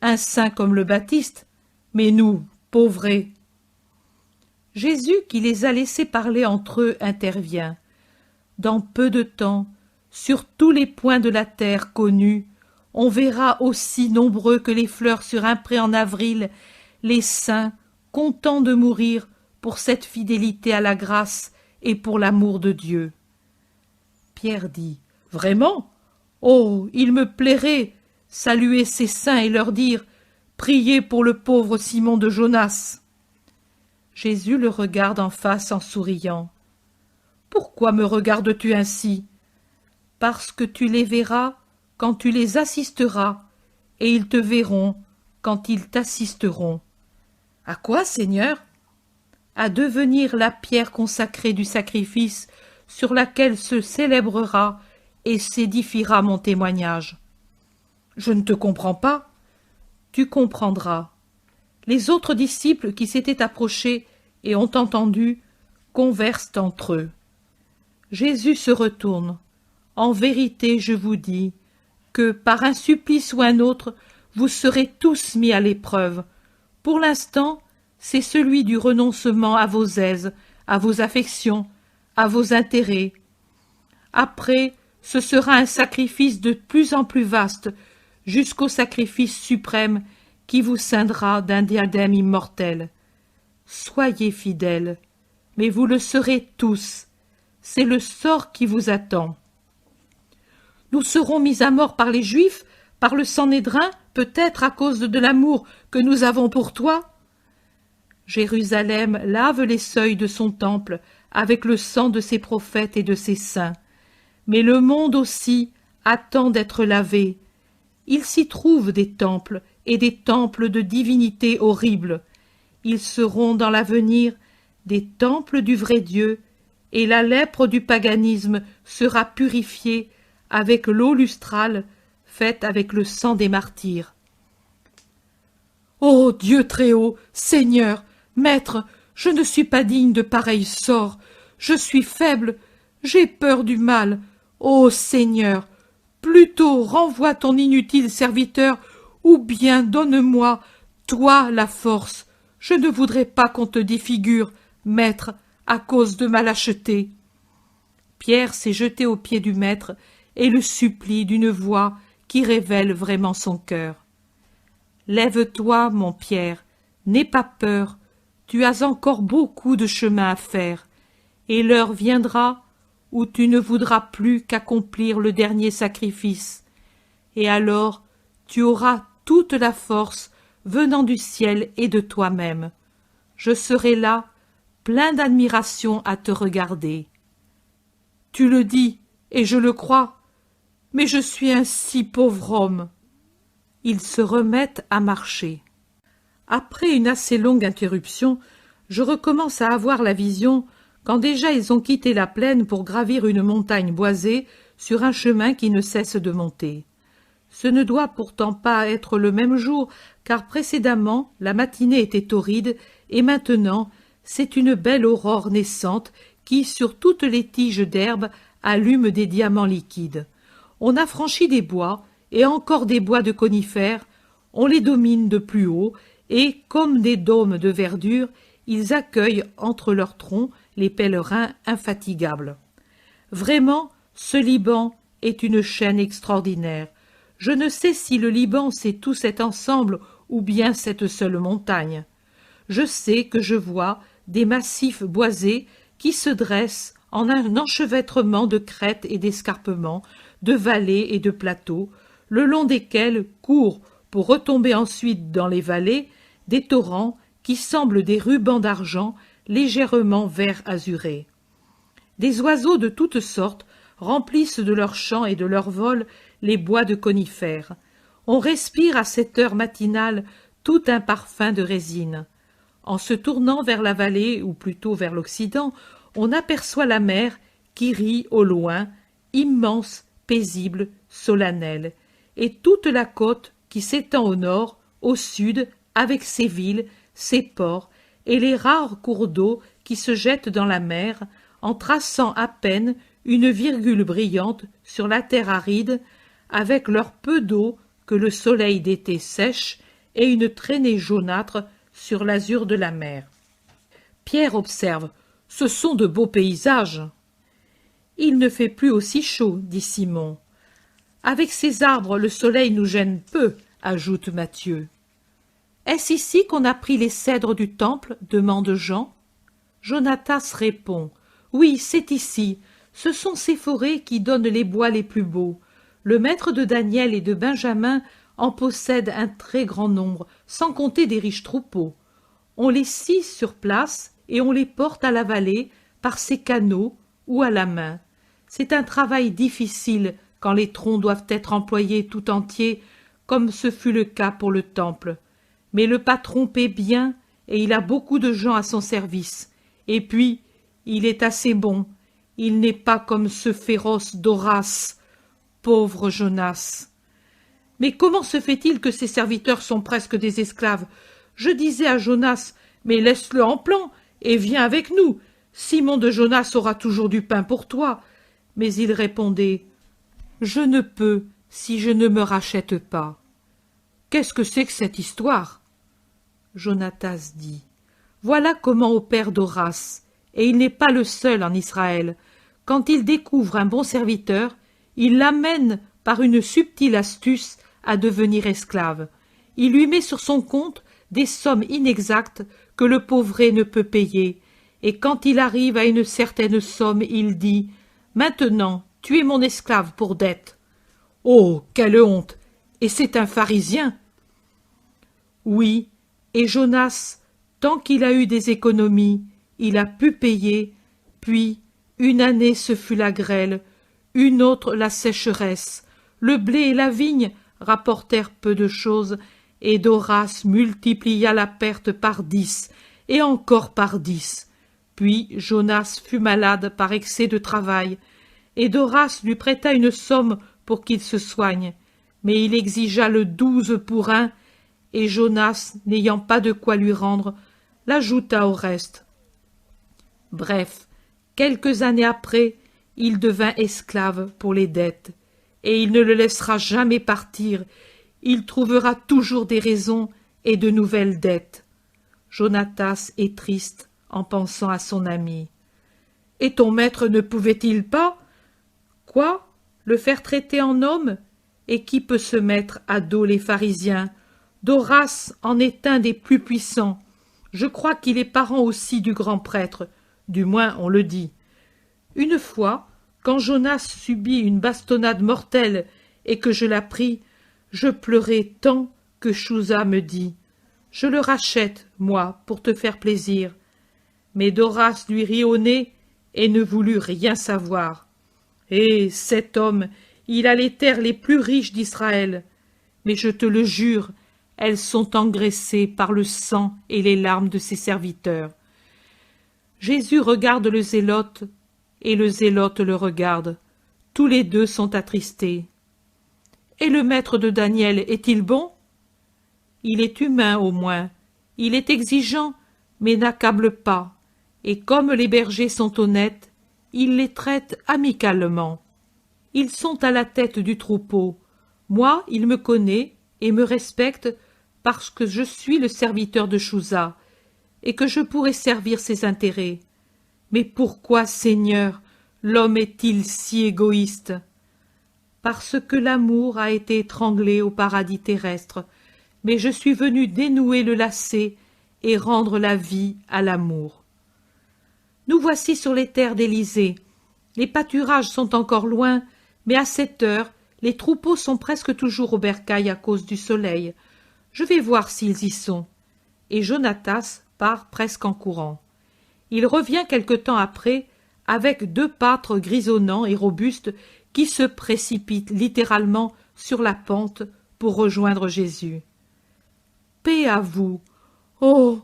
Un saint comme le Baptiste, mais nous, pauvrés. Jésus, qui les a laissés parler entre eux, intervient. Dans peu de temps, sur tous les points de la terre connus, on verra aussi nombreux que les fleurs sur un pré en avril, les saints, contents de mourir pour cette fidélité à la grâce et pour l'amour de Dieu. Pierre dit, « Vraiment? Oh, il me plairait saluer ces saints et leur dire, « Priez pour le pauvre Simon de Jonas. » Jésus le regarde en face en souriant. « Pourquoi me regardes-tu ainsi? Parce que tu les verras quand tu les assisteras, et ils te verront quand ils t'assisteront. » « À quoi, Seigneur? » À devenir la pierre consacrée du sacrifice sur laquelle se célébrera et s'édifiera mon témoignage. Je ne te comprends pas. Tu comprendras. Les autres disciples qui s'étaient approchés et ont entendu conversent entre eux. Jésus se retourne. En vérité, je vous dis que, par un supplice ou un autre, vous serez tous mis à l'épreuve. Pour l'instant, c'est celui du renoncement à vos aises, à vos affections, à vos intérêts. Après, ce sera un sacrifice de plus en plus vaste, jusqu'au sacrifice suprême qui vous ceindra d'un diadème immortel. Soyez fidèles, mais vous le serez tous. C'est le sort qui vous attend. Nous serons mis à mort par les Juifs, par le Sanhédrin, peut-être à cause de l'amour que nous avons pour toi. Jérusalem lave les seuils de son temple avec le sang de ses prophètes et de ses saints. Mais le monde aussi attend d'être lavé. Il s'y trouve des temples et des temples de divinités horribles. Ils seront dans l'avenir des temples du vrai Dieu, et la lèpre du paganisme sera purifiée avec l'eau lustrale faite avec le sang des martyrs. Ô Dieu très haut, Seigneur, Maître, je ne suis pas digne de pareil sort. Je suis faible, j'ai peur du mal. Ô Seigneur, plutôt renvoie ton inutile serviteur, ou bien donne-moi, toi, la force. Je ne voudrais pas qu'on te défigure, Maître, à cause de ma lâcheté. Pierre s'est jeté aux pieds du Maître et le supplie d'une voix qui révèle vraiment son cœur. Lève-toi, mon Pierre, n'aie pas peur, tu as encore beaucoup de chemin à faire, et l'heure viendra où tu ne voudras plus qu'accomplir le dernier sacrifice, et alors tu auras toute la force venant du ciel et de toi-même. Je serai là, plein d'admiration à te regarder. Tu le dis, et je le crois, mais je suis un si pauvre homme. Ils se remettent à marcher. Après une assez longue interruption, je recommence à avoir la vision quand déjà ils ont quitté la plaine pour gravir une montagne boisée sur un chemin qui ne cesse de monter. Ce ne doit pourtant pas être le même jour, car précédemment la matinée était torride et maintenant c'est une belle aurore naissante qui, sur toutes les tiges d'herbe, allume des diamants liquides. On a franchi des bois, et encore des bois de conifères, on les domine de plus haut, et, comme des dômes de verdure, ils accueillent entre leurs troncs les pèlerins infatigables. Vraiment, ce Liban est une chaîne extraordinaire. Je ne sais si le Liban c'est tout cet ensemble ou bien cette seule montagne. Je sais que je vois des massifs boisés qui se dressent en un enchevêtrement de crêtes et d'escarpements, de vallées et de plateaux, le long desquels courent, pour retomber ensuite dans les vallées, des torrents qui semblent des rubans d'argent légèrement vert azuré. Des oiseaux de toutes sortes remplissent de leur chant et de leur vol les bois de conifères. On respire à cette heure matinale tout un parfum de résine. En se tournant vers la vallée, ou plutôt vers l'Occident, on aperçoit la mer qui rit au loin, immense, paisible, solennelle, et toute la côte qui s'étend au nord, au sud, avec ses villes, ses ports, et les rares cours d'eau qui se jette dans la mer, en traçant à peine une virgule brillante sur la terre aride, avec leur peu d'eau que le soleil d'été sèche et une traînée jaunâtre sur l'azur de la mer. Pierre observe « Ce sont de beaux paysages !»« Il ne fait plus aussi chaud, dit Simon. Avec ces arbres, le soleil nous gêne peu, ajoute Matthieu. Est-ce ici qu'on a pris les cèdres du temple, demande Jean. Jonatas répond. Oui, c'est ici. Ce sont ces forêts qui donnent les bois les plus beaux. Le maître de Daniel et de Benjamin en possède un très grand nombre, sans compter des riches troupeaux. On les scie sur place et on les porte à la vallée par ces canaux ou à la main. C'est un travail difficile quand les troncs doivent être employés tout entiers, comme ce fut le cas pour le temple. Mais le patron paie bien et il a beaucoup de gens à son service. Et puis, il est assez bon. Il n'est pas comme ce féroce d'Horace. Pauvre Jonas. Mais comment se fait-il que ses serviteurs sont presque des esclaves? Je disais à Jonas, mais laisse-le en plan et viens avec nous. Simon de Jonas aura toujours du pain pour toi. Mais il répondait, je ne peux si je ne me rachète pas. Qu'est-ce que c'est que cette histoire? Jonatas dit, voilà comment opère d'Horace, et il n'est pas le seul en Israël. Quand il découvre un bon serviteur, il l'amène par une subtile astuce à devenir esclave. Il lui met sur son compte des sommes inexactes que le pauvret ne peut payer, et quand il arrive à une certaine somme, il dit « Maintenant, tu es mon esclave pour dette. » Oh, quelle honte! Et c'est un pharisien! Oui, et Jonas, tant qu'il a eu des économies, il a pu payer, puis une année ce fut la grêle, une autre la sécheresse, le blé et la vigne rapportèrent peu de choses, et d'Horace multiplia la perte par 10, et encore par 10. Puis Jonas fut malade par excès de travail, et d'Horace lui prêta une somme pour qu'il se soigne, mais il exigea le 12 pour 1, et Jonas, n'ayant pas de quoi lui rendre, l'ajouta au reste. Bref, quelques années après, il devint esclave pour les dettes, et il ne le laissera jamais partir, il trouvera toujours des raisons et de nouvelles dettes. Jonatas est triste en pensant à son ami. Et ton maître ne pouvait-il pas? Quoi? Le faire traiter en homme? Et qui peut se mettre à dos les pharisiens? D'Horace en est un des plus puissants. Je crois qu'il est parent aussi du grand prêtre, du moins on le dit. Une fois, quand Jonas subit une bastonnade mortelle et que je la pris, je pleurai tant que Chouza me dit « Je le rachète, moi, pour te faire plaisir. » Mais d'Horace lui rit au nez et ne voulut rien savoir. Et cet homme, il a les terres les plus riches d'Israël. Mais je te le jure, elles sont engraissées par le sang et les larmes de ses serviteurs. Jésus regarde le zélote, et le zélote le regarde. Tous les deux sont attristés. Et le maître de Daniel est-il bon? Il est humain au moins, il est exigeant, mais n'accable pas, et comme les bergers sont honnêtes, il les traite amicalement. Ils sont à la tête du troupeau. Moi, il me connaît et me respecte parce que je suis le serviteur de Chouza, et que je pourrais servir ses intérêts. Mais pourquoi, Seigneur, l'homme est-il si égoïste? Parce que l'amour a été étranglé au paradis terrestre, mais je suis venu dénouer le lacet et rendre la vie à l'amour. Nous voici sur les terres d'Élysée. Les pâturages sont encore loin, mais à cette heure, les troupeaux sont presque toujours au bercail à cause du soleil. Je vais voir s'ils y sont. Et Jonatas part presque en courant. Il revient quelque temps après, avec 2 pâtres grisonnants et robustes qui se précipitent littéralement sur la pente pour rejoindre Jésus. « Paix à vous! Oh,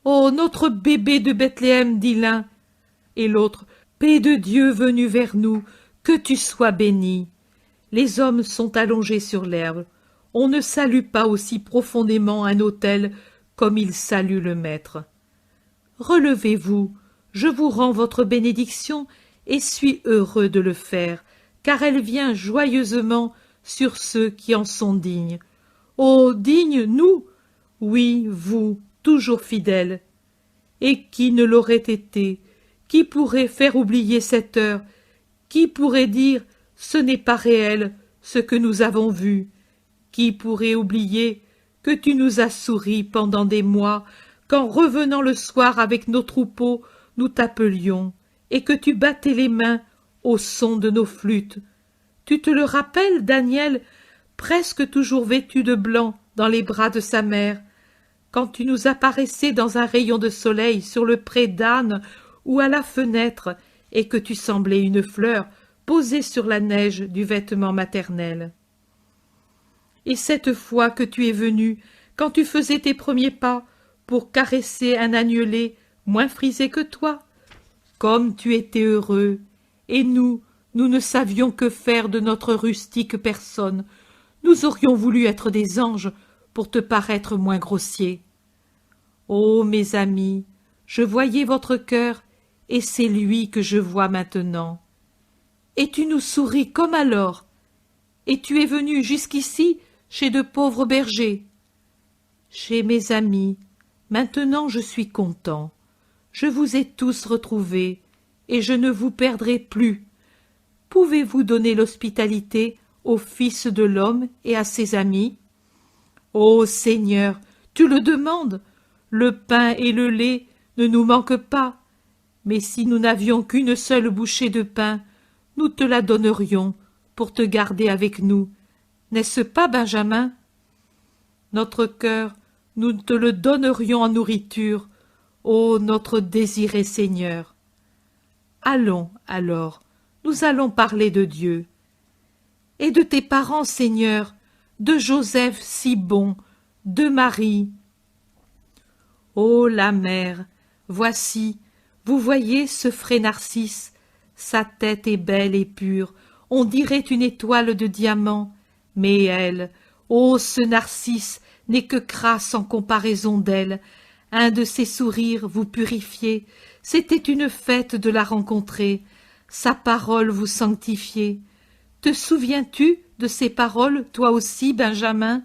oh, notre bébé de Bethléem, dit l'un, et l'autre, « Paix de Dieu venu vers nous, que tu sois béni !» Les hommes sont allongés sur l'herbe. On ne salue pas aussi profondément un autel comme il salue le Maître. « Relevez-vous, je vous rends votre bénédiction et suis heureux de le faire, car elle vient joyeusement sur ceux qui en sont dignes. Ô dignes, nous? Oui, vous, toujours fidèles. Et qui ne l'aurait été? Qui pourrait faire oublier cette heure? Qui pourrait dire « ce n'est pas réel, ce que nous avons vu » ? Qui pourrait oublier que tu nous as souri pendant des mois, qu'en revenant le soir avec nos troupeaux, nous t'appelions, et que tu battais les mains au son de nos flûtes? Tu te le rappelles, Daniel, presque toujours vêtu de blanc dans les bras de sa mère, quand tu nous apparaissais dans un rayon de soleil sur le pré d'âne ou à la fenêtre, et que tu semblais une fleur posée sur la neige du vêtement maternel. Et cette fois que tu es venu, quand tu faisais tes premiers pas pour caresser un agnelet moins frisé que toi, comme tu étais heureux, et nous ne savions que faire de notre rustique personne, nous aurions voulu être des anges pour te paraître moins grossiers. Ô mes amis, je voyais votre cœur, et c'est lui que je vois maintenant. Et tu nous souris comme alors, et tu es venu jusqu'ici chez de pauvres bergers. Chez mes amis, maintenant je suis content. Je vous ai tous retrouvés, et je ne vous perdrai plus. Pouvez-vous donner l'hospitalité au Fils de l'homme et à ses amis? Ô Seigneur, tu le demandes. Le pain et le lait ne nous manquent pas. Mais si nous n'avions qu'une seule bouchée de pain, nous te la donnerions pour te garder avec nous. N'est-ce pas, Benjamin? Notre cœur, nous te le donnerions en nourriture, ô notre désiré Seigneur. Allons, alors, nous allons parler de Dieu. Et de tes parents, Seigneur, de Joseph si bon, de Marie. Ô la mère, voici, vous voyez ce frais Narcisse, sa tête est belle et pure, on dirait une étoile de diamant, mais elle, ô ce Narcisse, n'est que crasse en comparaison d'elle. Un de ses sourires vous purifiait, c'était une fête de la rencontrer, sa parole vous sanctifiait. Te souviens-tu de ces paroles, toi aussi, Benjamin?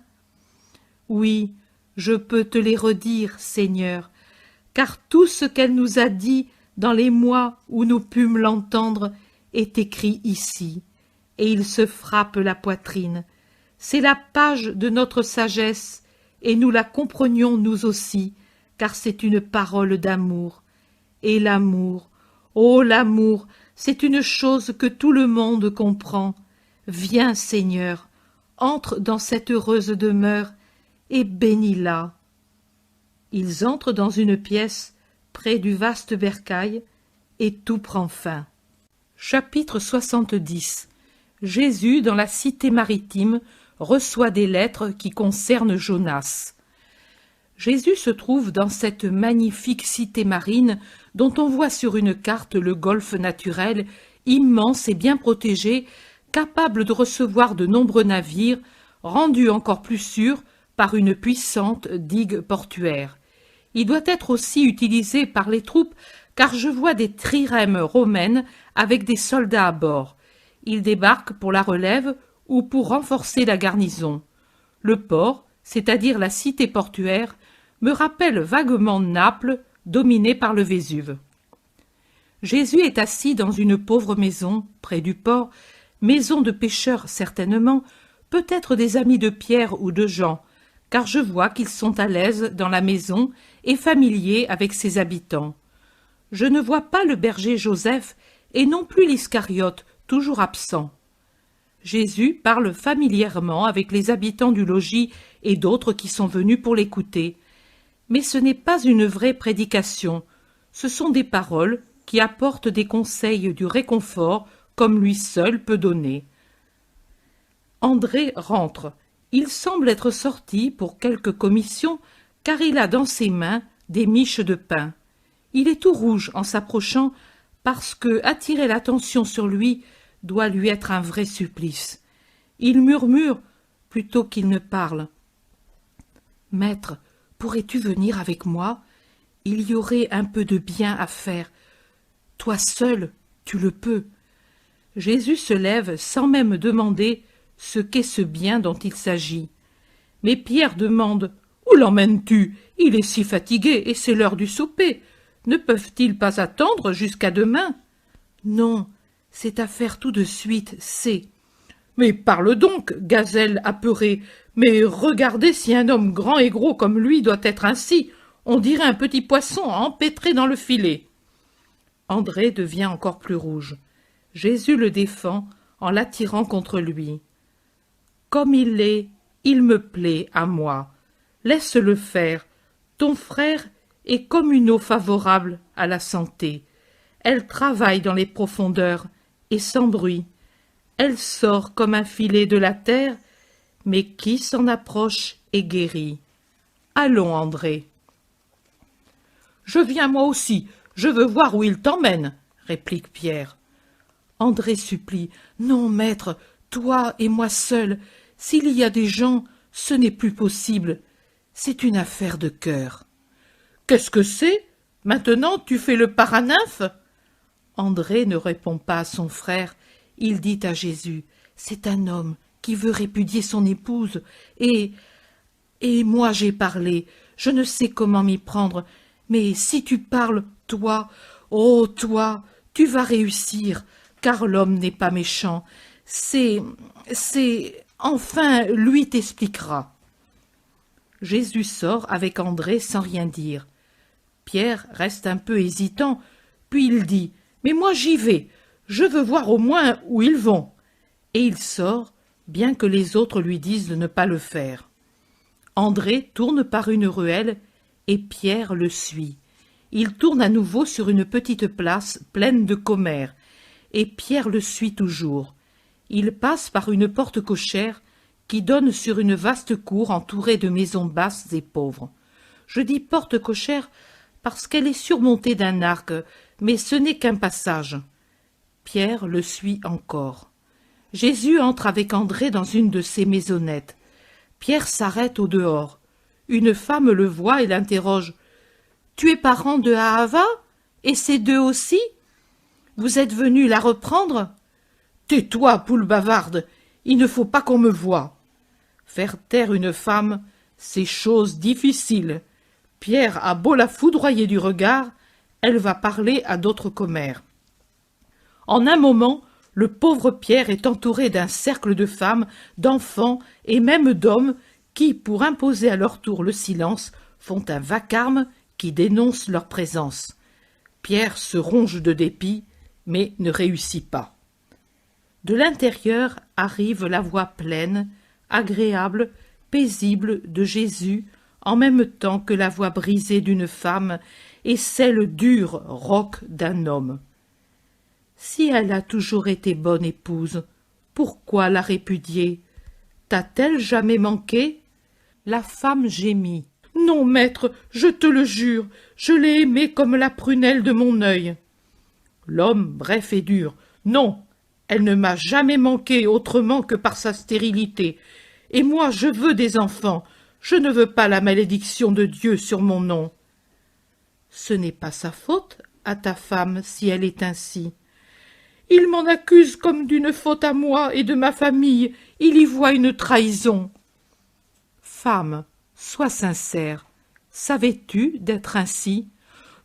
Oui, je peux te les redire, Seigneur, car tout ce qu'elle nous a dit dans les mois où nous pûmes l'entendre est écrit ici, et il se frappe la poitrine. C'est la page de notre sagesse, et nous la comprenions nous aussi, car c'est une parole d'amour. Et l'amour, oh l'amour, c'est une chose que tout le monde comprend. Viens, Seigneur, entre dans cette heureuse demeure, et bénis-la. Ils entrent dans une pièce près du vaste bercail, et tout prend fin. Chapitre 70. Jésus, dans la cité maritime, reçoit des lettres qui concernent Jonas. Jésus se trouve dans cette magnifique cité marine dont on voit sur une carte le golfe naturel, immense et bien protégé, capable de recevoir de nombreux navires, rendu encore plus sûr par une puissante digue portuaire. Il doit être aussi utilisé par les troupes, car je vois des trirèmes romaines avec des soldats à bord. Ils débarquent pour la relève ou pour renforcer la garnison. Le port, c'est-à-dire la cité portuaire, me rappelle vaguement Naples, dominée par le Vésuve. Jésus est assis dans une pauvre maison, près du port, maison de pêcheurs certainement, peut-être des amis de Pierre ou de Jean, car je vois qu'ils sont à l'aise dans la maison et familiers avec ses habitants. Je ne vois pas le berger Joseph et non plus l'Iscariote, toujours absent. Jésus parle familièrement avec les habitants du logis et d'autres qui sont venus pour l'écouter. Mais ce n'est pas une vraie prédication, ce sont des paroles qui apportent des conseils du réconfort comme lui seul peut donner. André rentre. Il semble être sorti pour quelque commission, car il a dans ses mains des miches de pain. Il est tout rouge en s'approchant, parce que attirer l'attention sur lui doit lui être un vrai supplice. Il murmure plutôt qu'il ne parle. « Maître, pourrais-tu venir avec moi? Il y aurait un peu de bien à faire. Toi seul, tu le peux. » Jésus se lève sans même demander ce qu'est ce bien dont il s'agit. Mais Pierre demande « Où l'emmènes-tu? Il est si fatigué et c'est l'heure du souper. Ne peuvent-ils pas attendre jusqu'à demain ?»« Non, c'est à faire tout de suite, c'est. »« Mais parle donc, gazelle apeurée. Mais regardez si un homme grand et gros comme lui doit être ainsi. On dirait un petit poisson empêtré dans le filet. » André devient encore plus rouge. Jésus le défend en l'attirant contre lui. « Comme il est, il me plaît à moi. Laisse-le faire. Ton frère est comme une eau favorable à la santé. Elle travaille dans les profondeurs et sans bruit. Elle sort comme un filet de la terre, mais qui s'en approche est guéri. Allons, André. »« Je viens moi aussi, je veux voir où il t'emmène, » réplique Pierre. André supplie. « Non, maître, toi et moi seul. S'il y a des gens, ce n'est plus possible. C'est une affaire de cœur. »« Qu'est-ce que c'est? Maintenant tu fais le paranymphe ?» André ne répond pas à son frère. Il dit à Jésus, « C'est un homme qui veut répudier son épouse, et moi j'ai parlé, je ne sais comment m'y prendre, mais si tu parles, toi, oh toi, tu vas réussir, car l'homme n'est pas méchant. Enfin, lui t'expliquera. » Jésus sort avec André sans rien dire. Pierre reste un peu hésitant, puis il dit, « Mais moi j'y vais, je veux voir au moins où ils vont. » Et il sort, bien que les autres lui disent de ne pas le faire. André tourne par une ruelle et Pierre le suit. Il tourne à nouveau sur une petite place pleine de commères, et Pierre le suit toujours. Il passe par une porte cochère qui donne sur une vaste cour entourée de maisons basses et pauvres. Je dis porte cochère parce qu'elle est surmontée d'un arc, mais ce n'est qu'un passage. Pierre le suit encore. Jésus entre avec André dans une de ces maisonnettes. Pierre s'arrête au dehors. Une femme le voit et l'interroge. « Tu es parent de Ahava? Et ces deux aussi? Vous êtes venu la reprendre? »« Tais-toi, poule bavarde, il ne faut pas qu'on me voie. » Faire taire une femme, c'est chose difficile. Pierre a beau la foudroyer du regard, elle va parler à d'autres commères. En un moment, le pauvre Pierre est entouré d'un cercle de femmes, d'enfants et même d'hommes qui, pour imposer à leur tour le silence, font un vacarme qui dénonce leur présence. Pierre se ronge de dépit, mais ne réussit pas. De l'intérieur arrive la voix pleine, agréable, paisible de Jésus, en même temps que la voix brisée d'une femme et celle dure, rauque d'un homme. Si elle a toujours été bonne épouse, pourquoi la répudier? T'a-t-elle jamais manqué? La femme gémit. Non, maître, je te le jure, je l'ai aimée comme la prunelle de mon œil. L'homme, bref et dur. Non, elle ne m'a jamais manqué autrement que par sa stérilité. Et moi, je veux des enfants. Je ne veux pas la malédiction de Dieu sur mon nom. Ce n'est pas sa faute à ta femme si elle est ainsi. Il m'en accuse comme d'une faute à moi et de ma famille. Il y voit une trahison. Femme, sois sincère. Savais-tu d'être ainsi?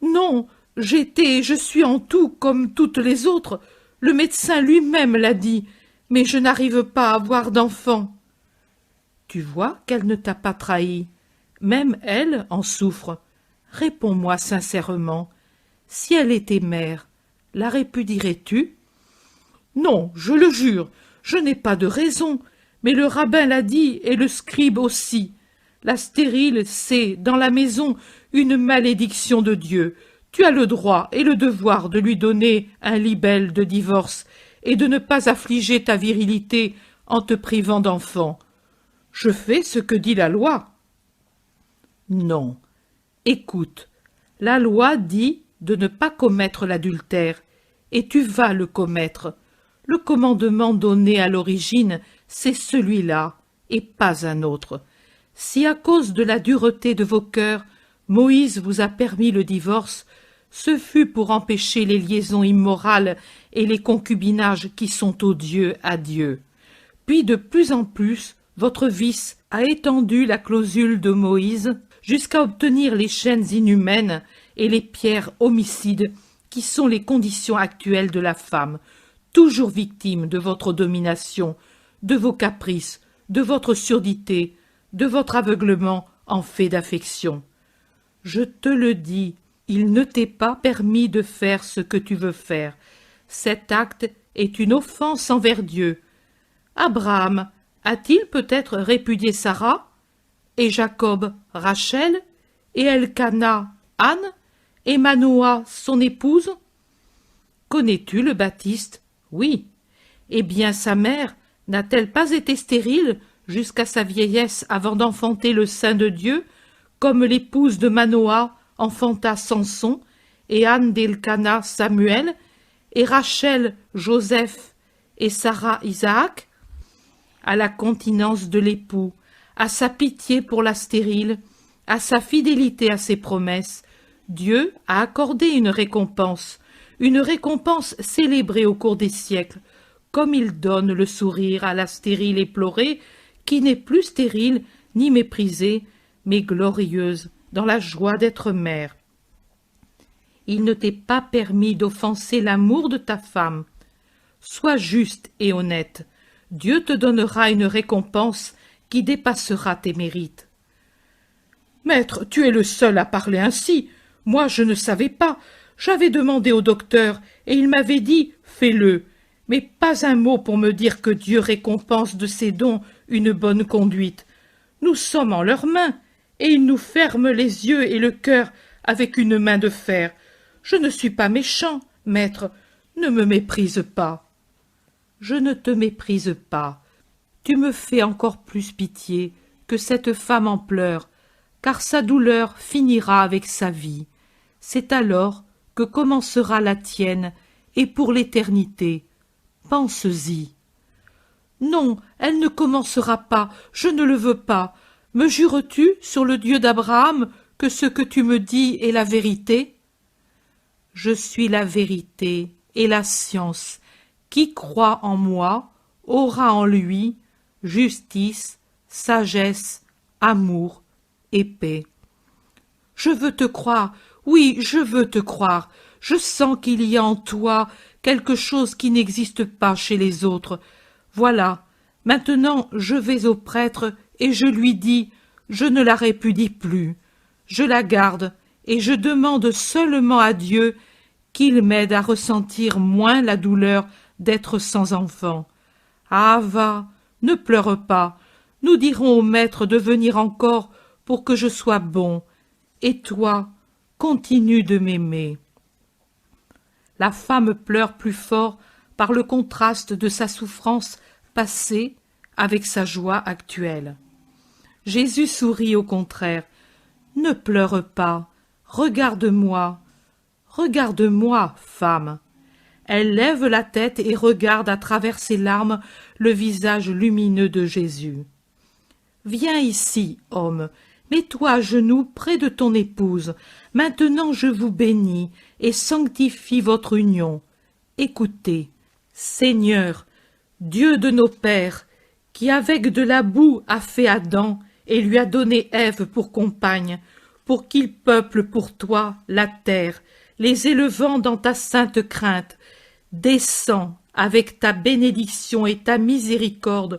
Non, j'étais et je suis en tout comme toutes les autres. Le médecin lui-même l'a dit, mais je n'arrive pas à avoir d'enfant. Tu vois qu'elle ne t'a pas trahi. Même elle en souffre. Réponds-moi sincèrement. Si elle était mère, la répudierais-tu? Non, je le jure, je n'ai pas de raison, mais le rabbin l'a dit et le scribe aussi. La stérile, c'est, dans la maison, une malédiction de Dieu. Tu as le droit et le devoir de lui donner un libelle de divorce et de ne pas affliger ta virilité en te privant d'enfants. Je fais ce que dit la loi. Non. Écoute, la loi dit de ne pas commettre l'adultère, et tu vas le commettre. Le commandement donné à l'origine, c'est celui-là, et pas un autre. Si à cause de la dureté de vos cœurs, Moïse vous a permis le divorce, ce fut pour empêcher les liaisons immorales et les concubinages qui sont odieux à Dieu. Puis de plus en plus, votre vice a étendu la clausule de Moïse jusqu'à obtenir les chaînes inhumaines et les pierres homicides qui sont les conditions actuelles de la femme, toujours victime de votre domination, de vos caprices, de votre surdité, de votre aveuglement en fait d'affection. Je te le dis, il ne t'est pas permis de faire ce que tu veux faire. Cet acte est une offense envers Dieu. Abraham a-t-il peut-être répudié Sarah, et Jacob Rachel, et Elkana Anne, et Manoah son épouse? Connais-tu le Baptiste? Oui. Eh bien sa mère n'a-t-elle pas été stérile jusqu'à sa vieillesse avant d'enfanter le Saint de Dieu, comme l'épouse de Manoah enfanta Samson, et Anne d'Elkana Samuel, et Rachel Joseph, et Sarah Isaac? À la continence de l'époux, à sa pitié pour la stérile, à sa fidélité à ses promesses, Dieu a accordé une récompense célébrée au cours des siècles, comme il donne le sourire à la stérile éplorée, qui n'est plus stérile ni méprisée, mais glorieuse dans la joie d'être mère. Il ne t'est pas permis d'offenser l'amour de ta femme. Sois juste et honnête. Dieu te donnera une récompense qui dépassera tes mérites. Maître, tu es le seul à parler ainsi. Moi, je ne savais pas. J'avais demandé au docteur, et il m'avait dit « fais-le ». Mais pas un mot pour me dire que Dieu récompense de ses dons une bonne conduite. Nous sommes en leurs mains, et ils nous ferment les yeux et le cœur avec une main de fer. Je ne suis pas méchant, maître, ne me méprise pas. Je ne te méprise pas. Tu me fais encore plus pitié que cette femme en pleurs, car sa douleur finira avec sa vie. C'est alors que commencera la tienne, et pour l'éternité. Pense-y. Non, elle ne commencera pas, je ne le veux pas. Me jures-tu, sur le Dieu d'Abraham, que ce que tu me dis est la vérité? Je suis la vérité et la science. Qui croit en moi aura en lui justice, sagesse, amour et paix. Je veux te croire, oui, je veux te croire. Je sens qu'il y a en toi quelque chose qui n'existe pas chez les autres. Voilà, maintenant je vais au prêtre et je lui dis, je ne la répudie plus. Je la garde et je demande seulement à Dieu qu'il m'aide à ressentir moins la douleur d'être sans enfant. Ah, va, ne pleure pas. Nous dirons au maître de venir encore pour que je sois bon. Et toi, continue de m'aimer. La femme pleure plus fort par le contraste de sa souffrance passée avec sa joie actuelle. Jésus sourit au contraire. Ne pleure pas, regarde-moi, regarde-moi, femme. Elle lève la tête et regarde à travers ses larmes le visage lumineux de Jésus. Viens ici, homme, mets-toi à genoux près de ton épouse. Maintenant je vous bénis et sanctifie votre union. Écoutez, Seigneur, Dieu de nos pères, qui avec de la boue a fait Adam et lui a donné Ève pour compagne, pour qu'il peuple pour toi la terre, les élevant dans ta sainte crainte, descends avec ta bénédiction et ta miséricorde,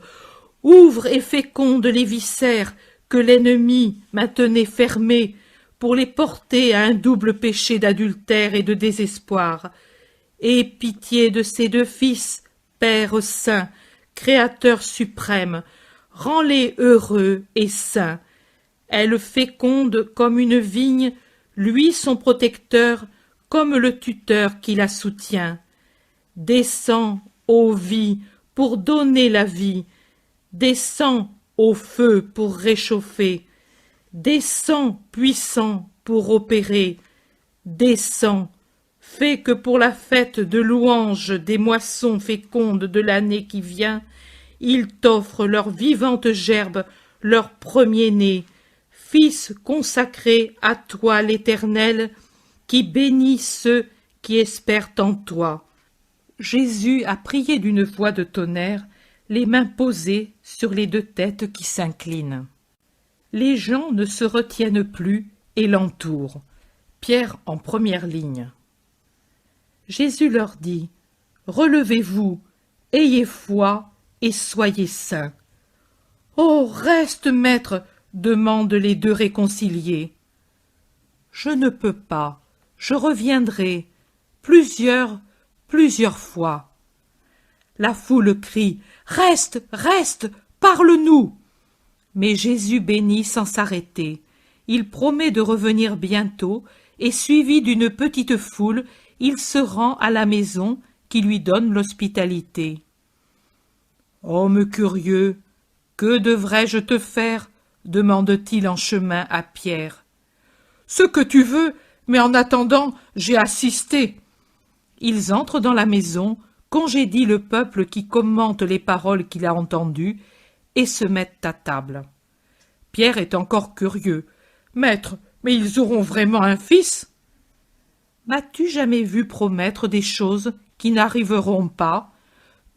ouvre et féconde les viscères que l'ennemi maintenait fermés pour les porter à un double péché d'adultère et de désespoir. Aie pitié de ces deux fils, Père saint, Créateur suprême, rends-les heureux et saints. Elle féconde comme une vigne, lui son protecteur, comme le tuteur qui la soutient. Descends, ô vie, pour donner la vie, descends, ô feu, pour réchauffer, descends, puissant, pour opérer, descends, fais que pour la fête de louange des moissons fécondes de l'année qui vient, ils t'offrent leur vivante gerbe, leur premier-né, Fils consacré à toi l'Éternel, qui bénis ceux qui espèrent en toi. » Jésus a prié d'une voix de tonnerre, les mains posées sur les deux têtes qui s'inclinent. Les gens ne se retiennent plus et l'entourent. Pierre en première ligne. Jésus leur dit : « Relevez-vous, ayez foi et soyez saints. »« Oh, reste, maître !» demandent les deux réconciliés. « Je ne peux pas, je reviendrai, plusieurs fois. » La foule crie : « Reste, reste, parle-nous !» Mais Jésus bénit sans s'arrêter. Il promet de revenir bientôt, et suivi d'une petite foule, il se rend à la maison qui lui donne l'hospitalité. « Homme curieux, que devrais-je te faire ?» demande-t-il en chemin à Pierre. « Ce que tu veux, mais en attendant, j'ai assisté. » Ils entrent dans la maison, congédient le peuple qui commente les paroles qu'il a entendues et se mettent à table. Pierre est encore curieux. « Maître, mais ils auront vraiment un fils ?» « M'as-tu jamais vu promettre des choses qui n'arriveront pas ?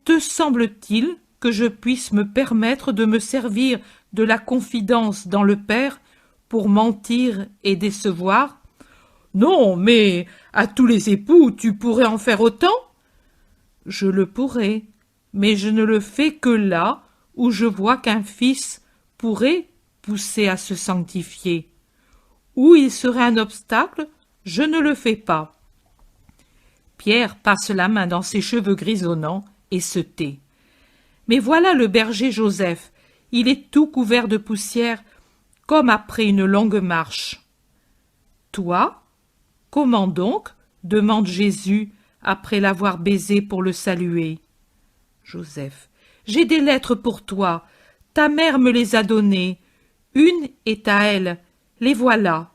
Te semble-t-il que je puisse me permettre de me servir de la confidence dans le Père pour mentir et décevoir ? Non, mais à tous les époux, tu pourrais en faire autant ? Je le pourrais, mais je ne le fais que là où je vois qu'un fils pourrait pousser à se sanctifier. Où il serait un obstacle, je ne le fais pas. Pierre passe la main dans ses cheveux grisonnants et se tait. Mais voilà le berger Joseph, il est tout couvert de poussière, comme après une longue marche. « Toi ? Comment donc ? » demande Jésus, après l'avoir baisé pour le saluer. Joseph : « J'ai des lettres pour toi, ta mère me les a données, une est à elle, les voilà. »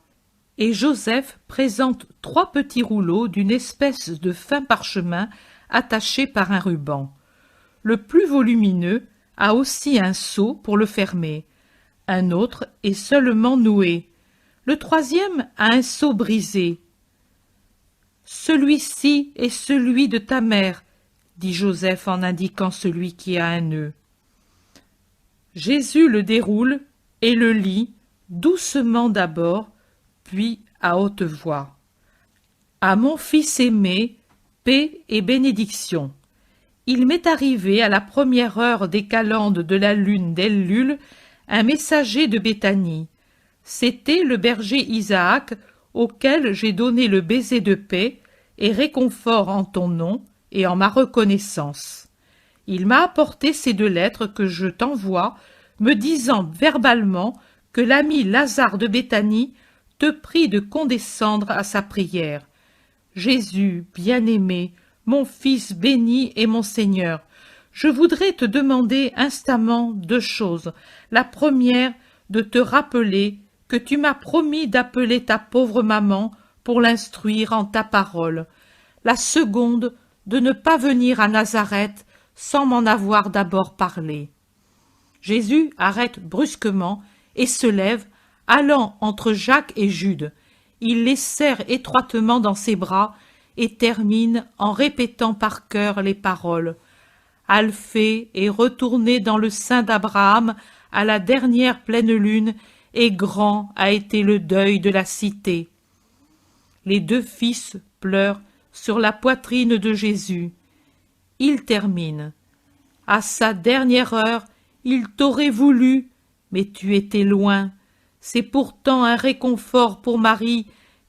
Et Joseph présente 3 petits rouleaux d'une espèce de fin parchemin attachés par un ruban. Le plus volumineux a aussi un sceau pour le fermer. Un autre est seulement noué. Le 3e a un sceau brisé. « Celui-ci est celui de ta mère, » dit Joseph en indiquant celui qui a un nœud. Jésus le déroule et le lit, doucement d'abord, puis à haute voix. « À mon Fils aimé, paix et bénédiction. Il m'est arrivé à la première heure des calendes de la lune d'Ellul un messager de Béthanie. C'était le berger Isaac, auquel j'ai donné le baiser de paix et réconfort en ton nom et en ma reconnaissance. Il m'a apporté ces 2 lettres que je t'envoie, me disant verbalement que l'ami Lazare de Béthanie te prie de condescendre à sa prière. Jésus, bien-aimé, mon Fils béni et mon Seigneur, je voudrais te demander instamment 2 choses. La première, de te rappeler que tu m'as promis d'appeler ta pauvre maman pour l'instruire en ta parole. La seconde, de ne pas venir à Nazareth sans m'en avoir d'abord parlé. » Jésus arrête brusquement et se lève, allant entre Jacques et Jude. Il les serre étroitement dans ses bras et termine en répétant par cœur les paroles. Alphée est retourné dans le sein d'Abraham à la dernière pleine lune, et grand a été le deuil de la cité. Les 2 fils pleurent sur la poitrine de Jésus. Il termine. À sa dernière heure, il t'aurait voulu, mais tu étais loin. C'est pourtant un réconfort pour Marie,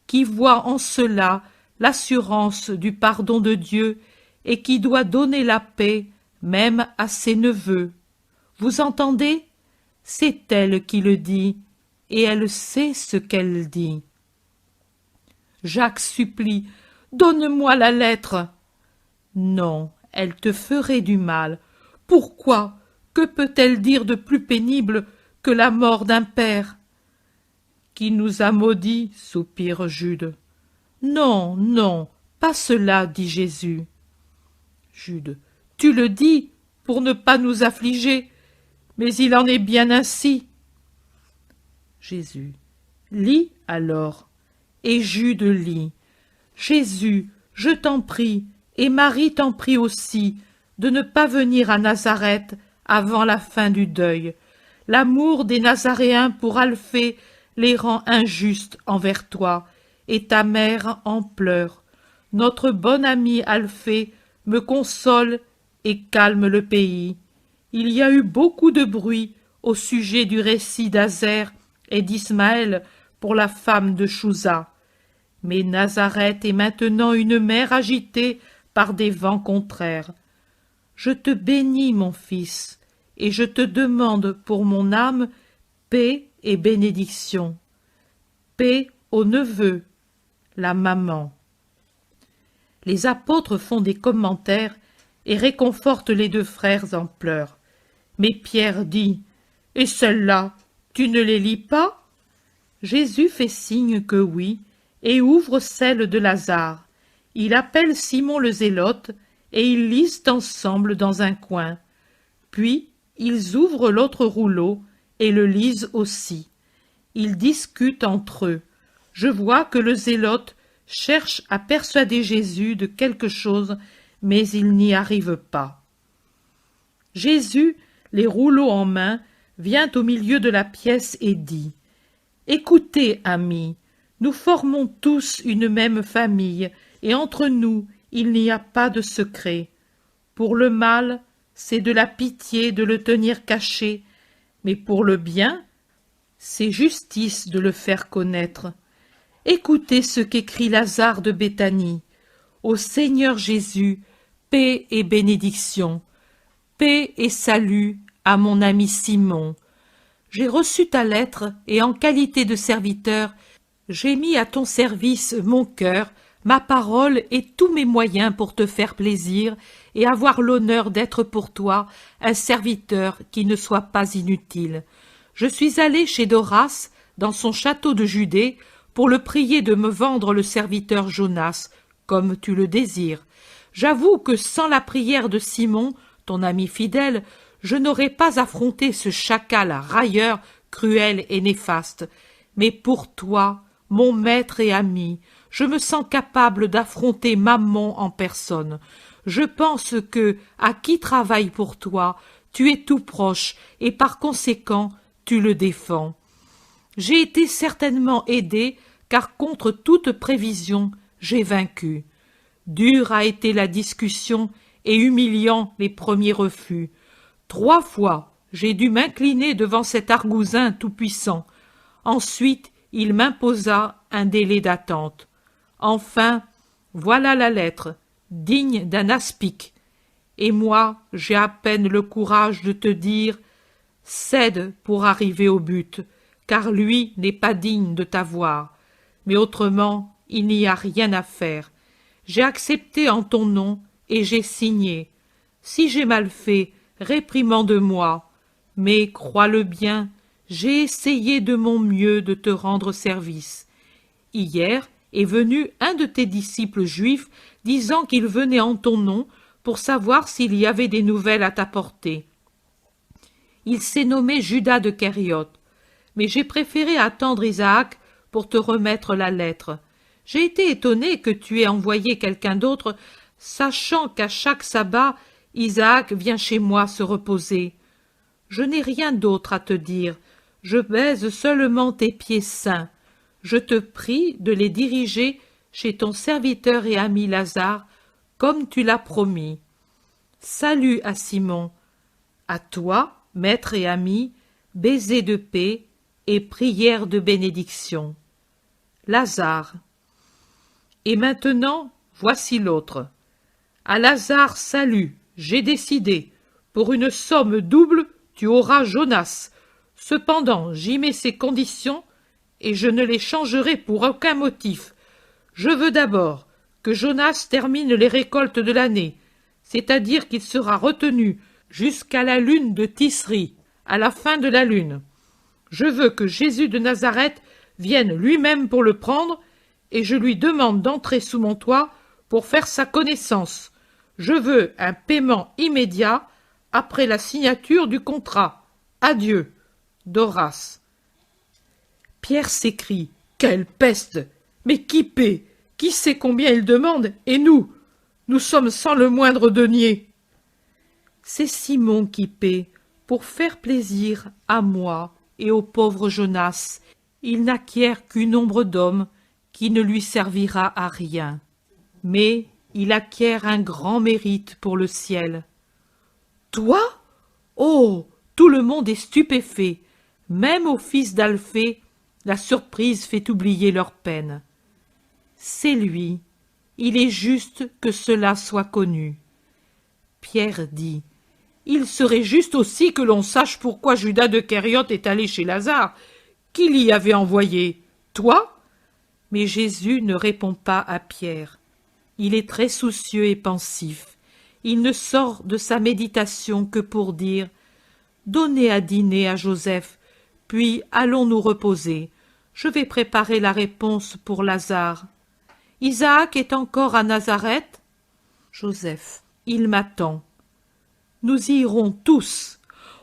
qui voit en cela l'assurance du pardon de Dieu et qui doit donner la paix même à ses neveux. Vous entendez ? C'est elle qui le dit, et elle sait ce qu'elle dit. Jacques supplie : « Donne-moi la lettre. » Non, elle te ferait du mal. Pourquoi ? Que peut-elle dire de plus pénible que la mort d'un père ? Qui nous a maudits, soupire Jude. Non, non, pas cela, dit Jésus. Jude. Tu le dis pour ne pas nous affliger, mais il en est bien ainsi. Jésus. Lis alors. Et Jude lit. Jésus, je t'en prie, et Marie t'en prie aussi, de ne pas venir à Nazareth avant la fin du deuil. L'amour des Nazaréens pour Alphée les rend injustes envers toi, et ta mère en pleure. Notre bon ami Alphée me console et calme le pays. Il y a eu beaucoup de bruit au sujet du récit d'Azer et d'Ismaël pour la femme de Chouza. Mais Nazareth est maintenant une mer agitée par des vents contraires. Je te bénis, mon fils, et je te demande pour mon âme paix et bénédiction. Paix au neveu, la maman. Les apôtres font des commentaires et réconfortent les deux frères en pleurs. Mais Pierre dit « Et celles-là, tu ne les lis pas ?» Jésus fait signe que oui, et ouvre celle de Lazare. Il appelle Simon le Zélote, et ils lisent ensemble dans un coin. Puis ils ouvrent l'autre rouleau, et le lisent aussi. Ils discutent entre eux. Je vois que le Zélote cherche à persuader Jésus de quelque chose, mais il n'y arrive pas. Jésus, les rouleaux en main, vient au milieu de la pièce et dit « Écoutez, amis, nous formons tous une même famille, et entre nous, il n'y a pas de secret. Pour le mal, c'est de la pitié de le tenir caché, mais pour le bien, c'est justice de le faire connaître. Écoutez ce qu'écrit Lazare de Béthanie. Ô Seigneur Jésus, paix et bénédiction, paix et salut à mon ami Simon. J'ai reçu ta lettre et en qualité de serviteur, j'ai mis à ton service mon cœur, ma parole et tous mes moyens pour te faire plaisir et avoir l'honneur d'être pour toi un serviteur qui ne soit pas inutile. Je suis allé chez Doras, dans son château de Judée, pour le prier de me vendre le serviteur Jonas, comme tu le désires. J'avoue que sans la prière de Simon, ton ami fidèle, je n'aurais pas affronté ce chacal railleur, cruel et néfaste. Mais pour toi, mon maître et ami, je me sens capable d'affronter Mammon en personne. Je pense que, à qui travaille pour toi, tu es tout proche, et par conséquent, tu le défends. J'ai été certainement aidé, car contre toute prévision, j'ai vaincu. Dure a été la discussion et humiliant les premiers refus. 3 fois, j'ai dû m'incliner devant cet argousin tout-puissant. Ensuite, il m'imposa un délai d'attente. Enfin, voilà la lettre, digne d'un aspic. Et moi, j'ai à peine le courage de te dire « Cède pour arriver au but, car lui n'est pas digne de t'avoir. » Mais autrement, il n'y a rien à faire. J'ai accepté en ton nom et j'ai signé. Si j'ai mal fait, réprimande-moi. Mais, crois-le bien, j'ai essayé de mon mieux de te rendre service. Hier est venu un de tes disciples juifs disant qu'il venait en ton nom pour savoir s'il y avait des nouvelles à t'apporter. Il s'est nommé Judas de Kériote, mais j'ai préféré attendre Isaac pour te remettre la lettre. J'ai été étonné que tu aies envoyé quelqu'un d'autre, sachant qu'à chaque sabbat, Isaac vient chez moi se reposer. Je n'ai rien d'autre à te dire, je baise seulement tes pieds saints. Je te prie de les diriger chez ton serviteur et ami Lazare, comme tu l'as promis. Salut à Simon. À toi, maître et ami, baiser de paix et prière de bénédiction. Lazare. Et maintenant, voici l'autre. À Lazare, salut, j'ai décidé. Pour une somme double, tu auras Jonas. Cependant, j'y mets ces conditions, et je ne les changerai pour aucun motif. Je veux d'abord que Jonas termine les récoltes de l'année, c'est-à-dire qu'il sera retenu jusqu'à la lune de Tisri, à la fin de la lune. Je veux que Jésus de Nazareth vienne lui-même pour le prendre, et je lui demande d'entrer sous mon toit pour faire sa connaissance. Je veux un paiement immédiat après la signature du contrat. Adieu. Doras. Pierre s'écrie. Quelle peste! Mais qui paie Qui sait combien il demande, et nous sommes sans le moindre denier. C'est Simon qui paie, pour faire plaisir à moi et au pauvre Jonas. Il n'acquiert qu'une ombre d'homme qui ne lui servira à rien. Mais il acquiert un grand mérite pour le ciel. Toi? Oh! Tout le monde est stupéfait. Même aux fils d'Alphée, la surprise fait oublier leur peine. C'est lui. Il est juste que cela soit connu. Pierre dit: il serait juste aussi que l'on sache pourquoi Judas de Kériote est allé chez Lazare. Qui l'y avait envoyé? Toi? Mais Jésus ne répond pas à Pierre. Il est très soucieux et pensif. Il ne sort de sa méditation que pour dire: donnez à dîner à Joseph, puis allons nous reposer. Je vais préparer la réponse pour Lazare. Isaac est encore à Nazareth? Joseph: il m'attend. Nous y irons tous.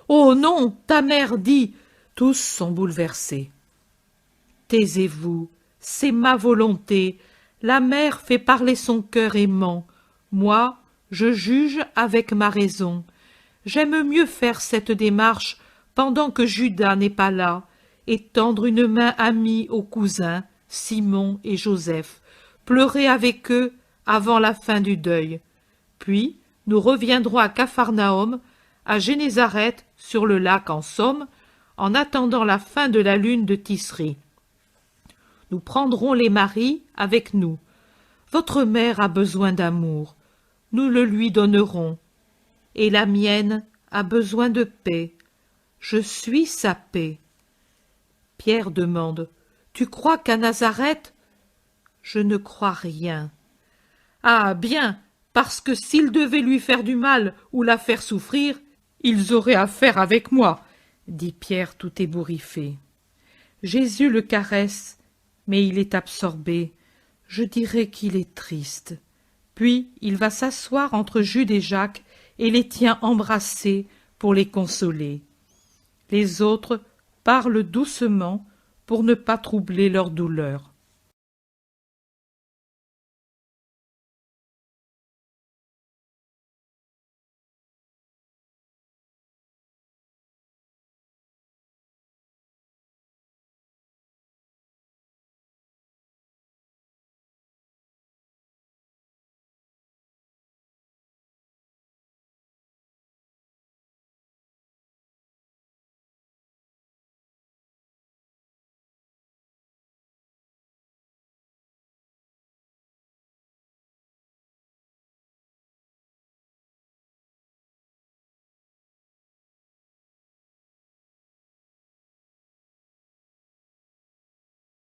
Oh non, ta mère dit. Tous sont bouleversés. Taisez-vous, c'est ma volonté. La mère fait parler son cœur aimant. Moi, je juge avec ma raison. J'aime mieux faire cette démarche pendant que Judas n'est pas là, et tendre une main amie aux cousins, Simon et Joseph, pleurer avec eux avant la fin du deuil. Puis, nous reviendrons à Capharnaüm, à Génézareth, sur le lac en Somme, en attendant la fin de la lune de Tisri. Nous prendrons les maris avec nous. Votre mère a besoin d'amour, nous le lui donnerons. Et la mienne a besoin de paix. Je suis sa paix. Pierre demande: tu crois qu'à Nazareth? Je ne crois rien. Ah bien, parce que s'ils devaient lui faire du mal ou la faire souffrir, ils auraient affaire avec moi, dit Pierre tout ébouriffé. Jésus le caresse, mais il est absorbé. Je dirais qu'il est triste. Puis il va s'asseoir entre Jude et Jacques et les tient embrassés pour les consoler. Les autres parlent doucement pour ne pas troubler leur douleur.